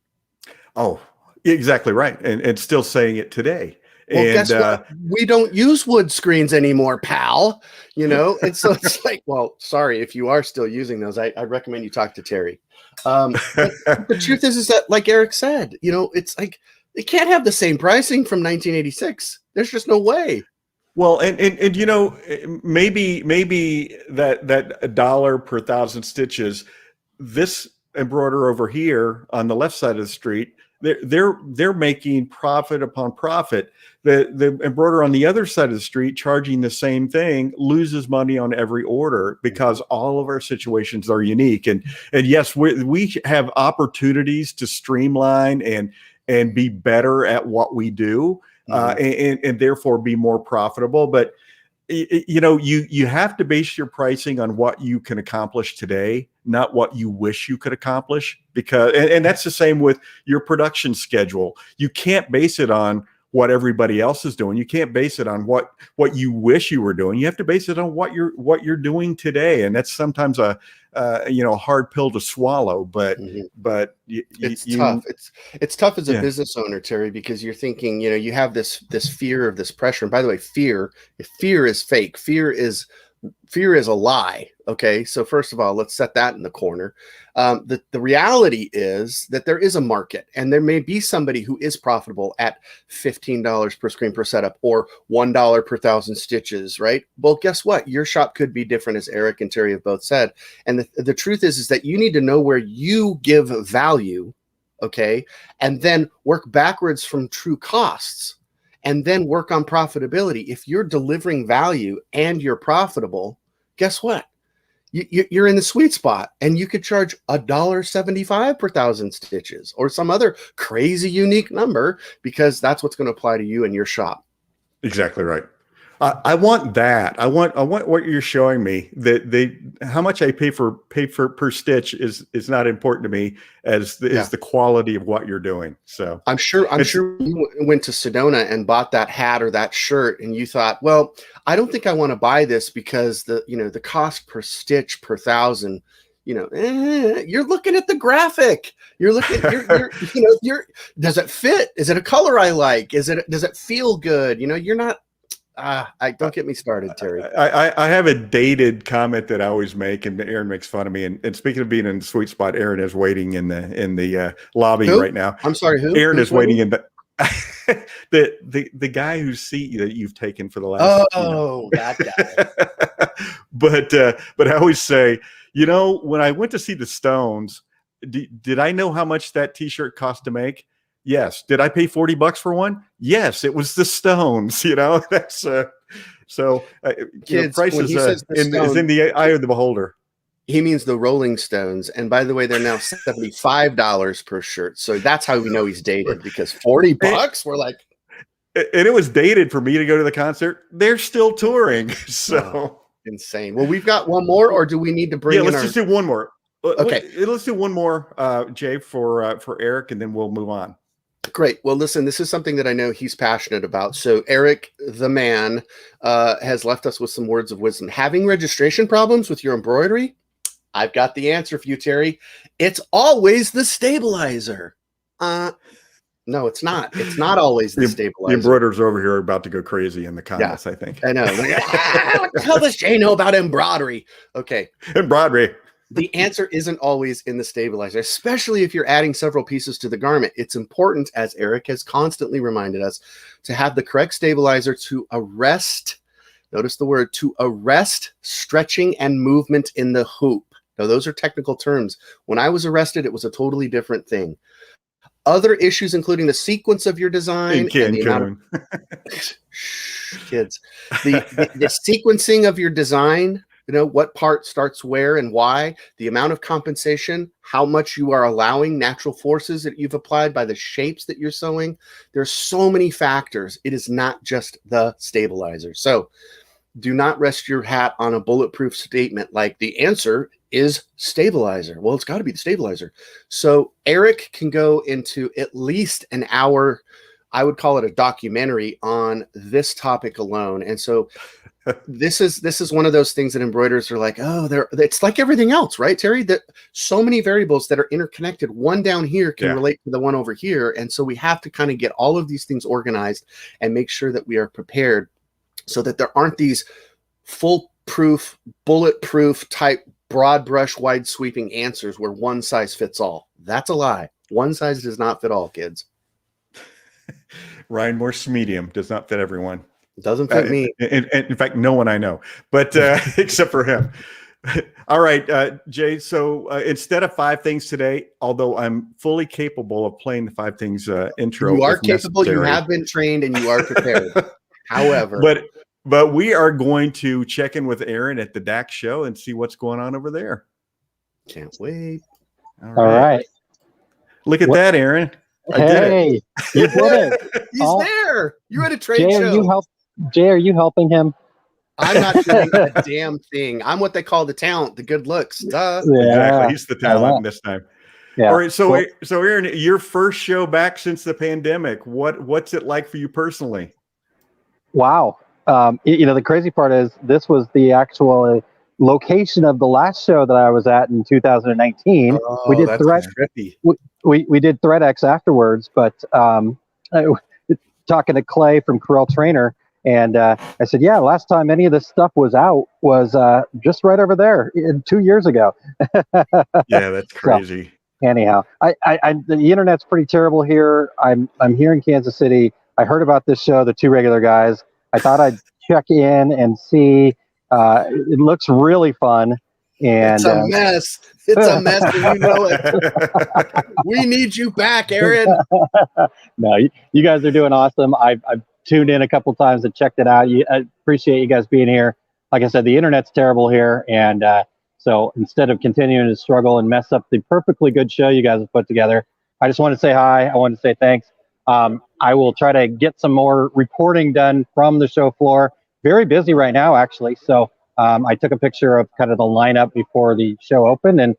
Oh, exactly right. And still saying it today. Well, guess what? We don't use wood screens anymore, pal. And so it's like, well, sorry, if you are still using those, I recommend you talk to Terry. But the truth is that, like Eric said, it's like they can't have the same pricing from 1986. There's just no way. Well, and maybe that $1 per 1,000 stitches, this embroiderer over here on the left side of the street they're making profit upon profit. The embroiderer on the other side of the street charging the same thing loses money on every order because all of our situations are unique. And yes, we have opportunities to streamline and be better at what we do, and therefore be more profitable. But you have to base your pricing on what you can accomplish today, not what you wish you could accomplish, because and that's the same with your production schedule. You can't base it on what everybody else is doing. You can't base it on what you wish you were doing. You have to base it on what you're doing today. And that's sometimes a hard pill to swallow, but it's tough. It's tough as a business owner, Terry, because you're thinking, you have this fear of this pressure. And by the way, fear is fake. Fear is a lie. Okay. So first of all, let's set that in the corner. The reality is that there is a market, and there may be somebody who is profitable at $15 per screen per setup or $1 per 1,000 stitches, right? Well, guess what? Your shop could be different, as Eric and Terry have both said. And the truth is that you need to know where you give value, okay? And then work backwards from true costs and then work on profitability. If you're delivering value and you're profitable, guess what? You're in the sweet spot, and you could charge $1.75 per 1,000 stitches or some other crazy unique number, because that's what's going to apply to you and your shop. Exactly right. I want that. I want what you're showing me. That how much I pay for per stitch is not important to me as the quality of what you're doing. So I'm sure you went to Sedona and bought that hat or that shirt, and you thought, well, I don't think I want to buy this because the cost per stitch per 1,000. You're looking at the graphic. You're looking. Does it fit? Is it a color I like? Does it feel good? You're not. Don't get me started, Terry. I have a dated comment that I always make, and Aaron makes fun of me. And speaking of being in the sweet spot, Aaron is waiting in the lobby right now. I'm sorry, who? Aaron is waiting in the guy whose seat that you've taken for the last. That guy. But I always say, when I went to see the Stones, did I know how much that T-shirt cost to make? Yes. Did I pay $40 for one? Yes, it was the Stones. That's Kids, price is in the eye of the beholder. He means the Rolling Stones, and by the way, they're now $75 per shirt. So that's how we know he's dated, because $40, we're like, and it was dated for me to go to the concert. They're still touring, so insane. Well, we've got one more, or do we need to bring? Yeah, let's just do one more. Okay, let's do one more, Jay, for Eric, and then we'll move on. Great. Well, listen, this is something that I know he's passionate about. So Eric, the man, has left us with some words of wisdom. Having registration problems with your embroidery? I've got the answer for you, Terry. It's always the stabilizer. No, it's not. It's not always the stabilizer. The embroiderers over here are about to go crazy in the comments, I think. I know. What the hell does Jay know about embroidery? Okay. Embroidery. The answer isn't always in the stabilizer, especially if you're adding several pieces to the garment. It's important, as Eric has constantly reminded us, to have the correct stabilizer to arrest, notice the word, to arrest stretching and movement in the hoop. Now, those are technical terms. When I was arrested, it was a totally different thing. Other issues, including the sequence of your design and the amount of kids, the sequencing of your design. What part starts where and why, the amount of compensation, how much you are allowing, natural forces that you've applied by the shapes that you're sewing. There's so many factors. It is not just the stabilizer. So do not rest your hat on a bulletproof statement like the answer is stabilizer. Well, it's got to be the stabilizer. So Eric can go into at least an hour. I would call it a documentary on this topic alone. And so this is one of those things that embroiderers are like, it's like everything else, right, Terry? That so many variables that are interconnected. One down here can relate to the one over here. And so we have to kind of get all of these things organized and make sure that we are prepared so that there aren't these foolproof, bulletproof type broad brush, wide sweeping answers where one size fits all. That's a lie. One size does not fit all, kids. Ryan Morse medium does not fit everyone. Doesn't fit me. In fact, no one I know, but except for him. All right, Jay. So instead of 5 things today, although I'm fully capable of playing the 5 things intro, You are if capable. You necessary. have been trained, and you are prepared. However, but we are going to check in with Aaron at the DAX show and see what's going on over there. can't wait. All right. Look at that, Aaron. I did Hey, you did it. He's there. You're at a trade Jay, show. Jay, are you helping him? I'm not doing a damn thing. I'm what they call the talent, the good looks. Duh. Exactly. He's the talent this time. Yeah. All right. So Aaron, your first show back since the pandemic. What's it like for you personally? Wow. The crazy part is this was the actual location of the last show that I was at in 2019. We did trippy. We did ThreadX afterwards, but talking to Clay from Corel Trainer, and I said, yeah, last time any of this stuff was out was just right over there 2 years ago. Yeah, that's crazy. So, anyhow, the internet's pretty terrible here. I'm here in Kansas City. I heard about this show, The Two Regular Guys. I thought I'd check in and see. It looks really fun. And it's a mess. It's a mess, and you know it. We need you back, Aaron. No, you guys are doing awesome. I've tuned in a couple times and checked it out. I appreciate you guys being here. Like I said, the internet's terrible here, and so instead of continuing to struggle and mess up the perfectly good show you guys have put together, I just want to say hi. I want to say thanks. I will try to get some more reporting done from the show floor. Very busy right now, actually. So I took a picture of kind of the lineup before the show opened, and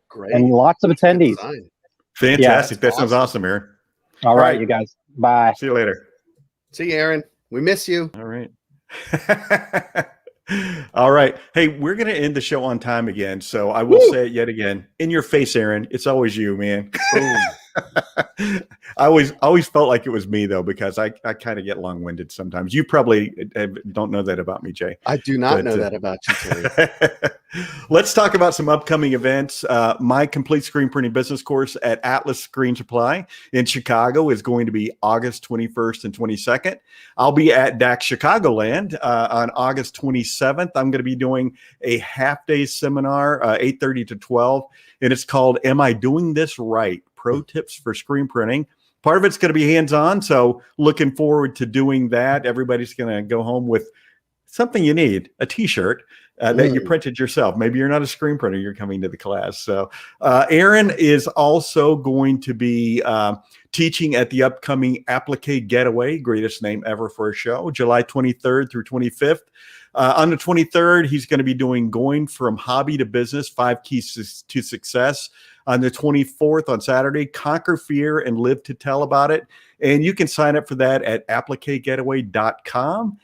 lots of attendees. Fantastic. That sounds awesome, Aaron. All right, you guys. Bye. See you later. See you, Aaron. We miss you. All right. All right. Hey, we're going to end the show on time again. So I will say it yet again. In your face, Aaron. It's always you, man. I always felt like it was me, though, because I kind of get long-winded sometimes. You probably don't know that about me, Jay. I do not know that about you, Terry. Let's talk about some upcoming events. My complete screen printing business course at Atlas Screen Supply in Chicago is going to be August 21st and 22nd. I'll be at DAX Chicagoland on August 27th. I'm going to be doing a half-day seminar, 8:30 to 12, and it's called Am I Doing This Right? Pro Tips for Screen Printing. Part of it's going to be hands-on, so looking forward to doing that. Everybody's going to go home with something you need, a T-shirt that you printed yourself. Maybe you're not a screen printer, you're coming to the class. So Aaron is also going to be teaching at the upcoming Applique Getaway, greatest name ever for a show, July 23rd through 25th. On the 23rd, he's going to be doing Going from Hobby to Business, 5 Keys to Success. On the 24th, on Saturday, Conquer Fear and Live to Tell About It. And you can sign up for that at appliquegetaway.com.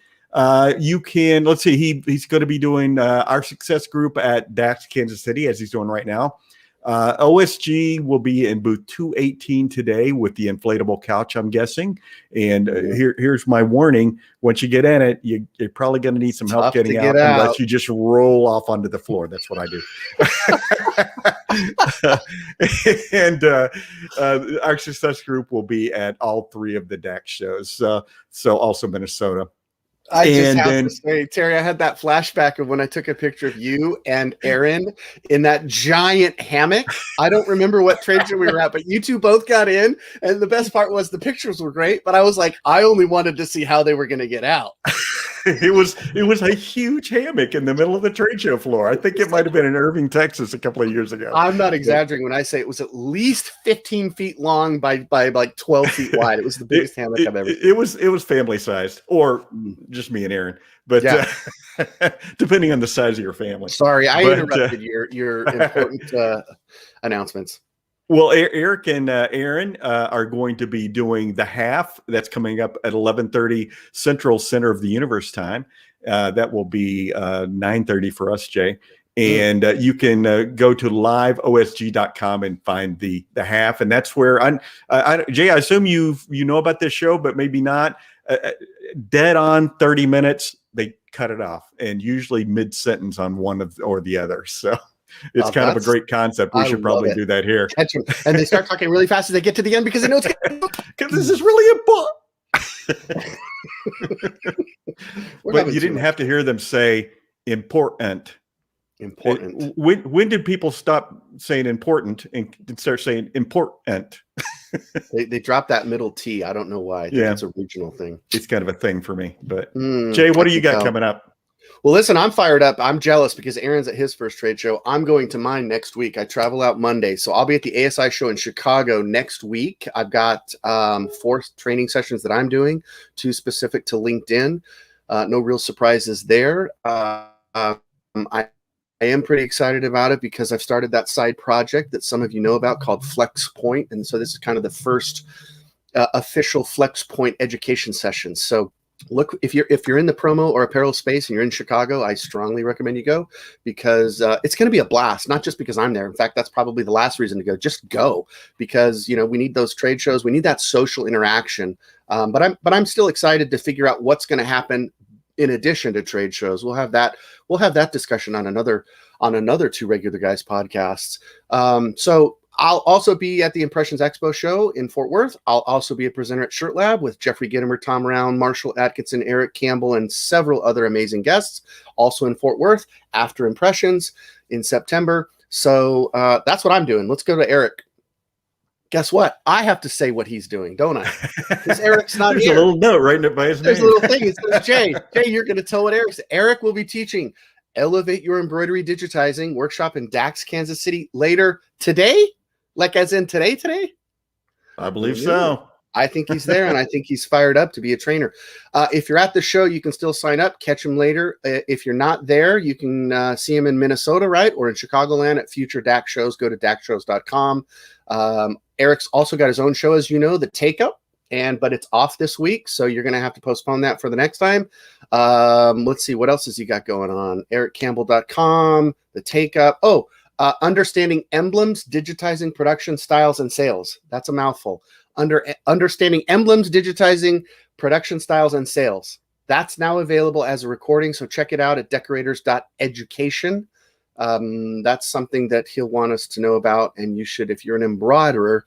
You can, let's see, he's going to be doing our success group at DAX Kansas City, as he's doing right now. OSG will be in booth 218 today with the inflatable couch, I'm guessing. And here's my warning. Once you get in it, you're probably going to need some help getting out unless you just roll off onto the floor. That's what I do. And our success group will be at all 3 of the DAX shows. So also Minnesota. I just have to say, Terry, I had that flashback of when I took a picture of you and Aaron in that giant hammock. I don't remember what trade show we were at, but you two both got in. And the best part was the pictures were great, but I was like, I only wanted to see how they were going to get out. It was a huge hammock in the middle of the trade show floor. I think it might have been in Irving, Texas a couple of years ago. I'm not exaggerating when I say it was at least 15 feet long by like 12 feet wide. It was the biggest hammock I've ever seen. It was family sized, or just me and Aaron, but depending on the size of your family. Sorry, I interrupted your important announcements. Well, Eric and Aaron are going to be doing the half that's coming up at 11:30 Central Center of the Universe time. That will be 9:30 for us, Jay. And you can go to liveosg.com and find the half. And that's where Jay, I assume you know about this show, but maybe not. Dead on 30 minutes, they cut it off, and usually mid-sentence on one or the other. So it's kind of a great concept. We should probably do that here. And they start talking really fast as they get to the end because they know it's because this is really important. But you didn't have to hear them say important. Important. When did people stop saying important and start saying important? They dropped that middle T. I don't know why. I think it's a regional thing. It's kind of a thing for me. But Jay, what do you got coming up? Well, listen, I'm fired up. I'm jealous because Aaron's at his first trade show. I'm going to mine next week. I travel out Monday. So I'll be at the ASI show in Chicago next week. I've got 4 training sessions that I'm doing, 2 specific to LinkedIn. No real surprises there. I am pretty excited about it because I've started that side project that some of you know about called Flex Point. And so this is kind of the first official Flex Point education session. So look, if you're in the promo or apparel space and you're in Chicago, I strongly recommend you go because it's going to be a blast. Not just because I'm there. In fact, that's probably the last reason to go. Just go because we need those trade shows. We need that social interaction. But I'm still excited to figure out what's going to happen in addition to trade shows. We'll have that discussion on another 2 Regular Guys podcasts. So I'll also be at the Impressions Expo show in Fort Worth. I'll also be a presenter at Shirt Lab with Jeffrey Gittimer, Tom Round, Marshall Atkinson, Eric Campbell, and several other amazing guests, also in Fort Worth after Impressions in September. So that's what I'm doing. Let's go to Eric. Guess what? I have to say what he's doing, don't I? Because Eric's not There's here. a little note right by his name. There's a little thing. It says, Jay, you're going to tell what Eric said. Eric will be teaching Elevate Your Embroidery Digitizing workshop in Dax, Kansas City later today. Like as in today? I believe so. I think he's there, and I think he's fired up to be a trainer. If you're at the show, you can still sign up, catch him later. If you're not there, you can see him in Minnesota, right? Or in Chicagoland at future DAX shows. Go to daxshows.com. Eric's also got his own show, as you know, The Take Up, but it's off this week, so you're going to have to postpone that for the next time. Let's see, what else has he got going on? EricCampbell.com, The Take Up. Understanding Emblems, Digitizing Production Styles and Sales. That's a mouthful. Understanding Emblems, Digitizing Production Styles and Sales. That's now available as a recording, so check it out at decorators.education. That's something that he'll want us to know about, and you should, if you're an embroiderer,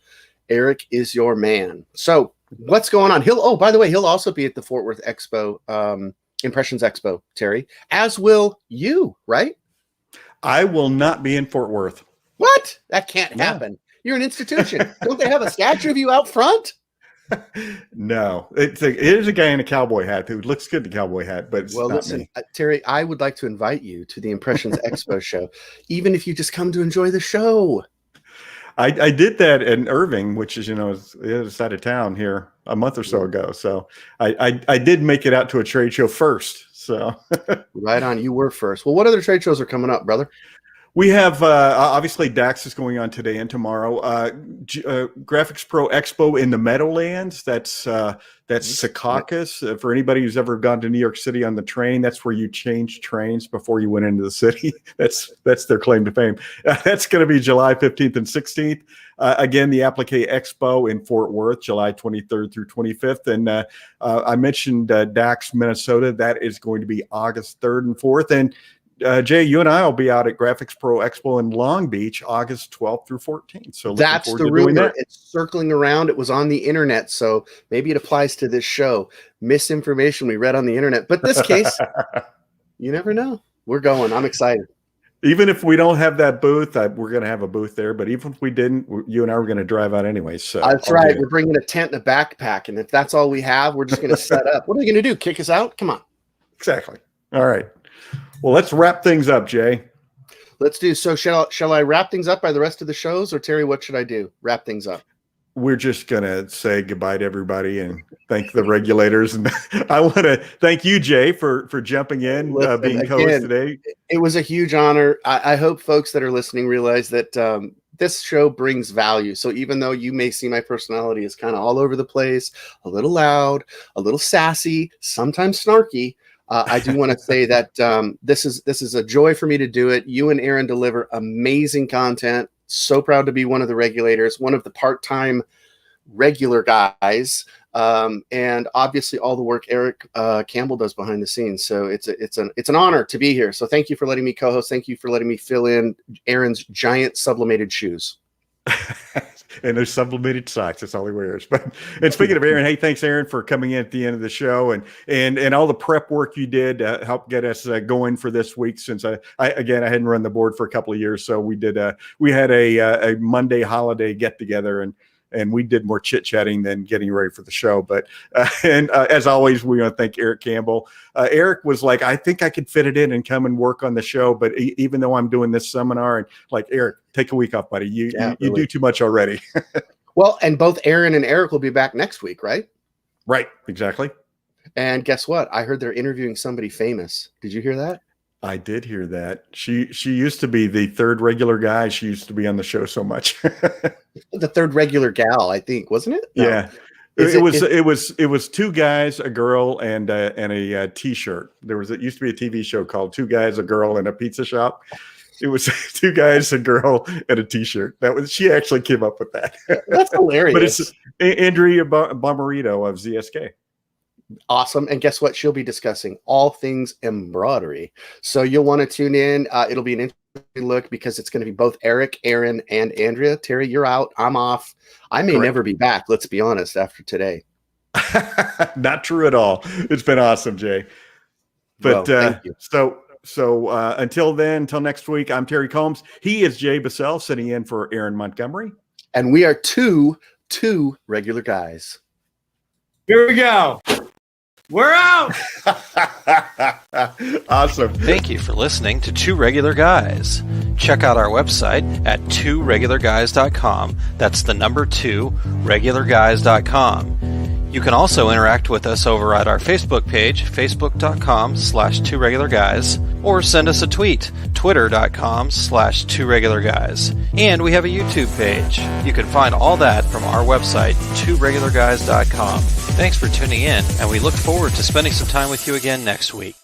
Eric is your man. So what's going on? By the way, he'll also be at the Fort Worth Expo, Impressions Expo, Terry, as will you, right? I will not be in Fort Worth. What? That can't happen. You're an institution. Don't they have a statue of you out front? No, it is a guy in a cowboy hat who looks good in a cowboy hat, but it's not me. Terry, I would like to invite you to the Impressions Expo show, even if you just come to enjoy the show. I did that in Irving, which is, the other side of town here a month or so ago. So I did make it out to a trade show first. So right on. You were first. Well, what other trade shows are coming up, brother? We have obviously DAX is going on today and tomorrow. Graphics Pro Expo in the Meadowlands. That's Secaucus. For anybody who's ever gone to New York City on the train, that's where you change trains before you went into the city. That's their claim to fame. That's going to be July 15th and 16th. Again, the Applique Expo in Fort Worth, July 23rd through 25th. And I mentioned DAX, Minnesota. That is going to be August 3rd and 4th. And Jay, you and I will be out at Graphics Pro Expo in Long Beach, August 12th through 14th. So that's the rumor. It's circling around. It was on the internet, so maybe it applies to this show. Misinformation we read on the internet, but this case, you never know. We're going. I'm excited. Even if we don't have that booth, we're going to have a booth there. But even if we didn't, you and I were going to drive out anyway. So that's right. We're bringing a tent and a backpack, and if that's all we have, we're just going to set up. What are we going to do? Kick us out? Come on. Exactly. All right. Well, let's wrap things up, Jay. Let's do. So shall I wrap things up by the rest of the shows, or Terry, what should I do? Wrap things up. We're just going to say goodbye to everybody and thank the regulators. And I want to thank you, Jay, for jumping in, being co-host today. It was a huge honor. I hope folks that are listening realize that this show brings value. So even though you may see my personality is kind of all over the place, a little loud, a little sassy, sometimes snarky, I do want to say that this is a joy for me to do it. You and Aaron deliver amazing content. So proud to be one of the regulators, one of the part-time regular guys, and obviously all the work Eric Campbell does behind the scenes. So it's an honor to be here. So thank you for letting me co-host. Thank you for letting me fill in Aaron's giant sublimated shoes. and those sublimated socks. That's all he wears. But and speaking of Aaron, hey, thanks, Aaron, for coming in at the end of the show and all the prep work you did to help get us going for this week. Since I hadn't run the board for a couple of years, so we had a Monday holiday get together and we did more chit-chatting than getting ready for the show. But as always, we want to thank Eric Campbell. Eric was like, I think I could fit it in and come and work on the show. But even though I'm doing this seminar, and like, Eric, take a week off, buddy. You do too much already. Well, and both Aaron and Eric will be back next week, right? Right, exactly. And guess what? I heard they're interviewing somebody famous. Did you hear that? I did hear that. She used to be the third regular guy. She used to be on the show so much. The third regular gal, I think, wasn't it? No. Yeah. It was two guys, a girl, and a T-shirt. It used to be a TV show called Two Guys, a Girl, and a Pizza Shop. It was two guys, a girl, and a T-shirt. She actually came up with that. That's hilarious. But it's Andrea Bomarito of ZSK. Awesome. And guess what? She'll be discussing all things embroidery. So you'll want to tune in. It'll be an interesting look because it's going to be both Eric, Aaron, and Andrea. Terry, you're out. I'm off. I may never be back. Let's be honest, after today. Not true at all. It's been awesome, Jay. But thank you. So until then, until next week, I'm Terry Combs. He is Jay Bassell, sitting in for Aaron Montgomery. And we are two regular guys. Here we go. We're out. Awesome. Thank you for listening to Two Regular Guys. Check out our website at tworegularguys.com. That's the number 2, regularguys.com. You can also interact with us over at our Facebook page, facebook.com/tworegularguys, or send us a tweet, twitter.com/tworegularguys. And we have a YouTube page. You can find all that from our website, tworegularguys.com. Thanks for tuning in, and we look forward to spending some time with you again next week.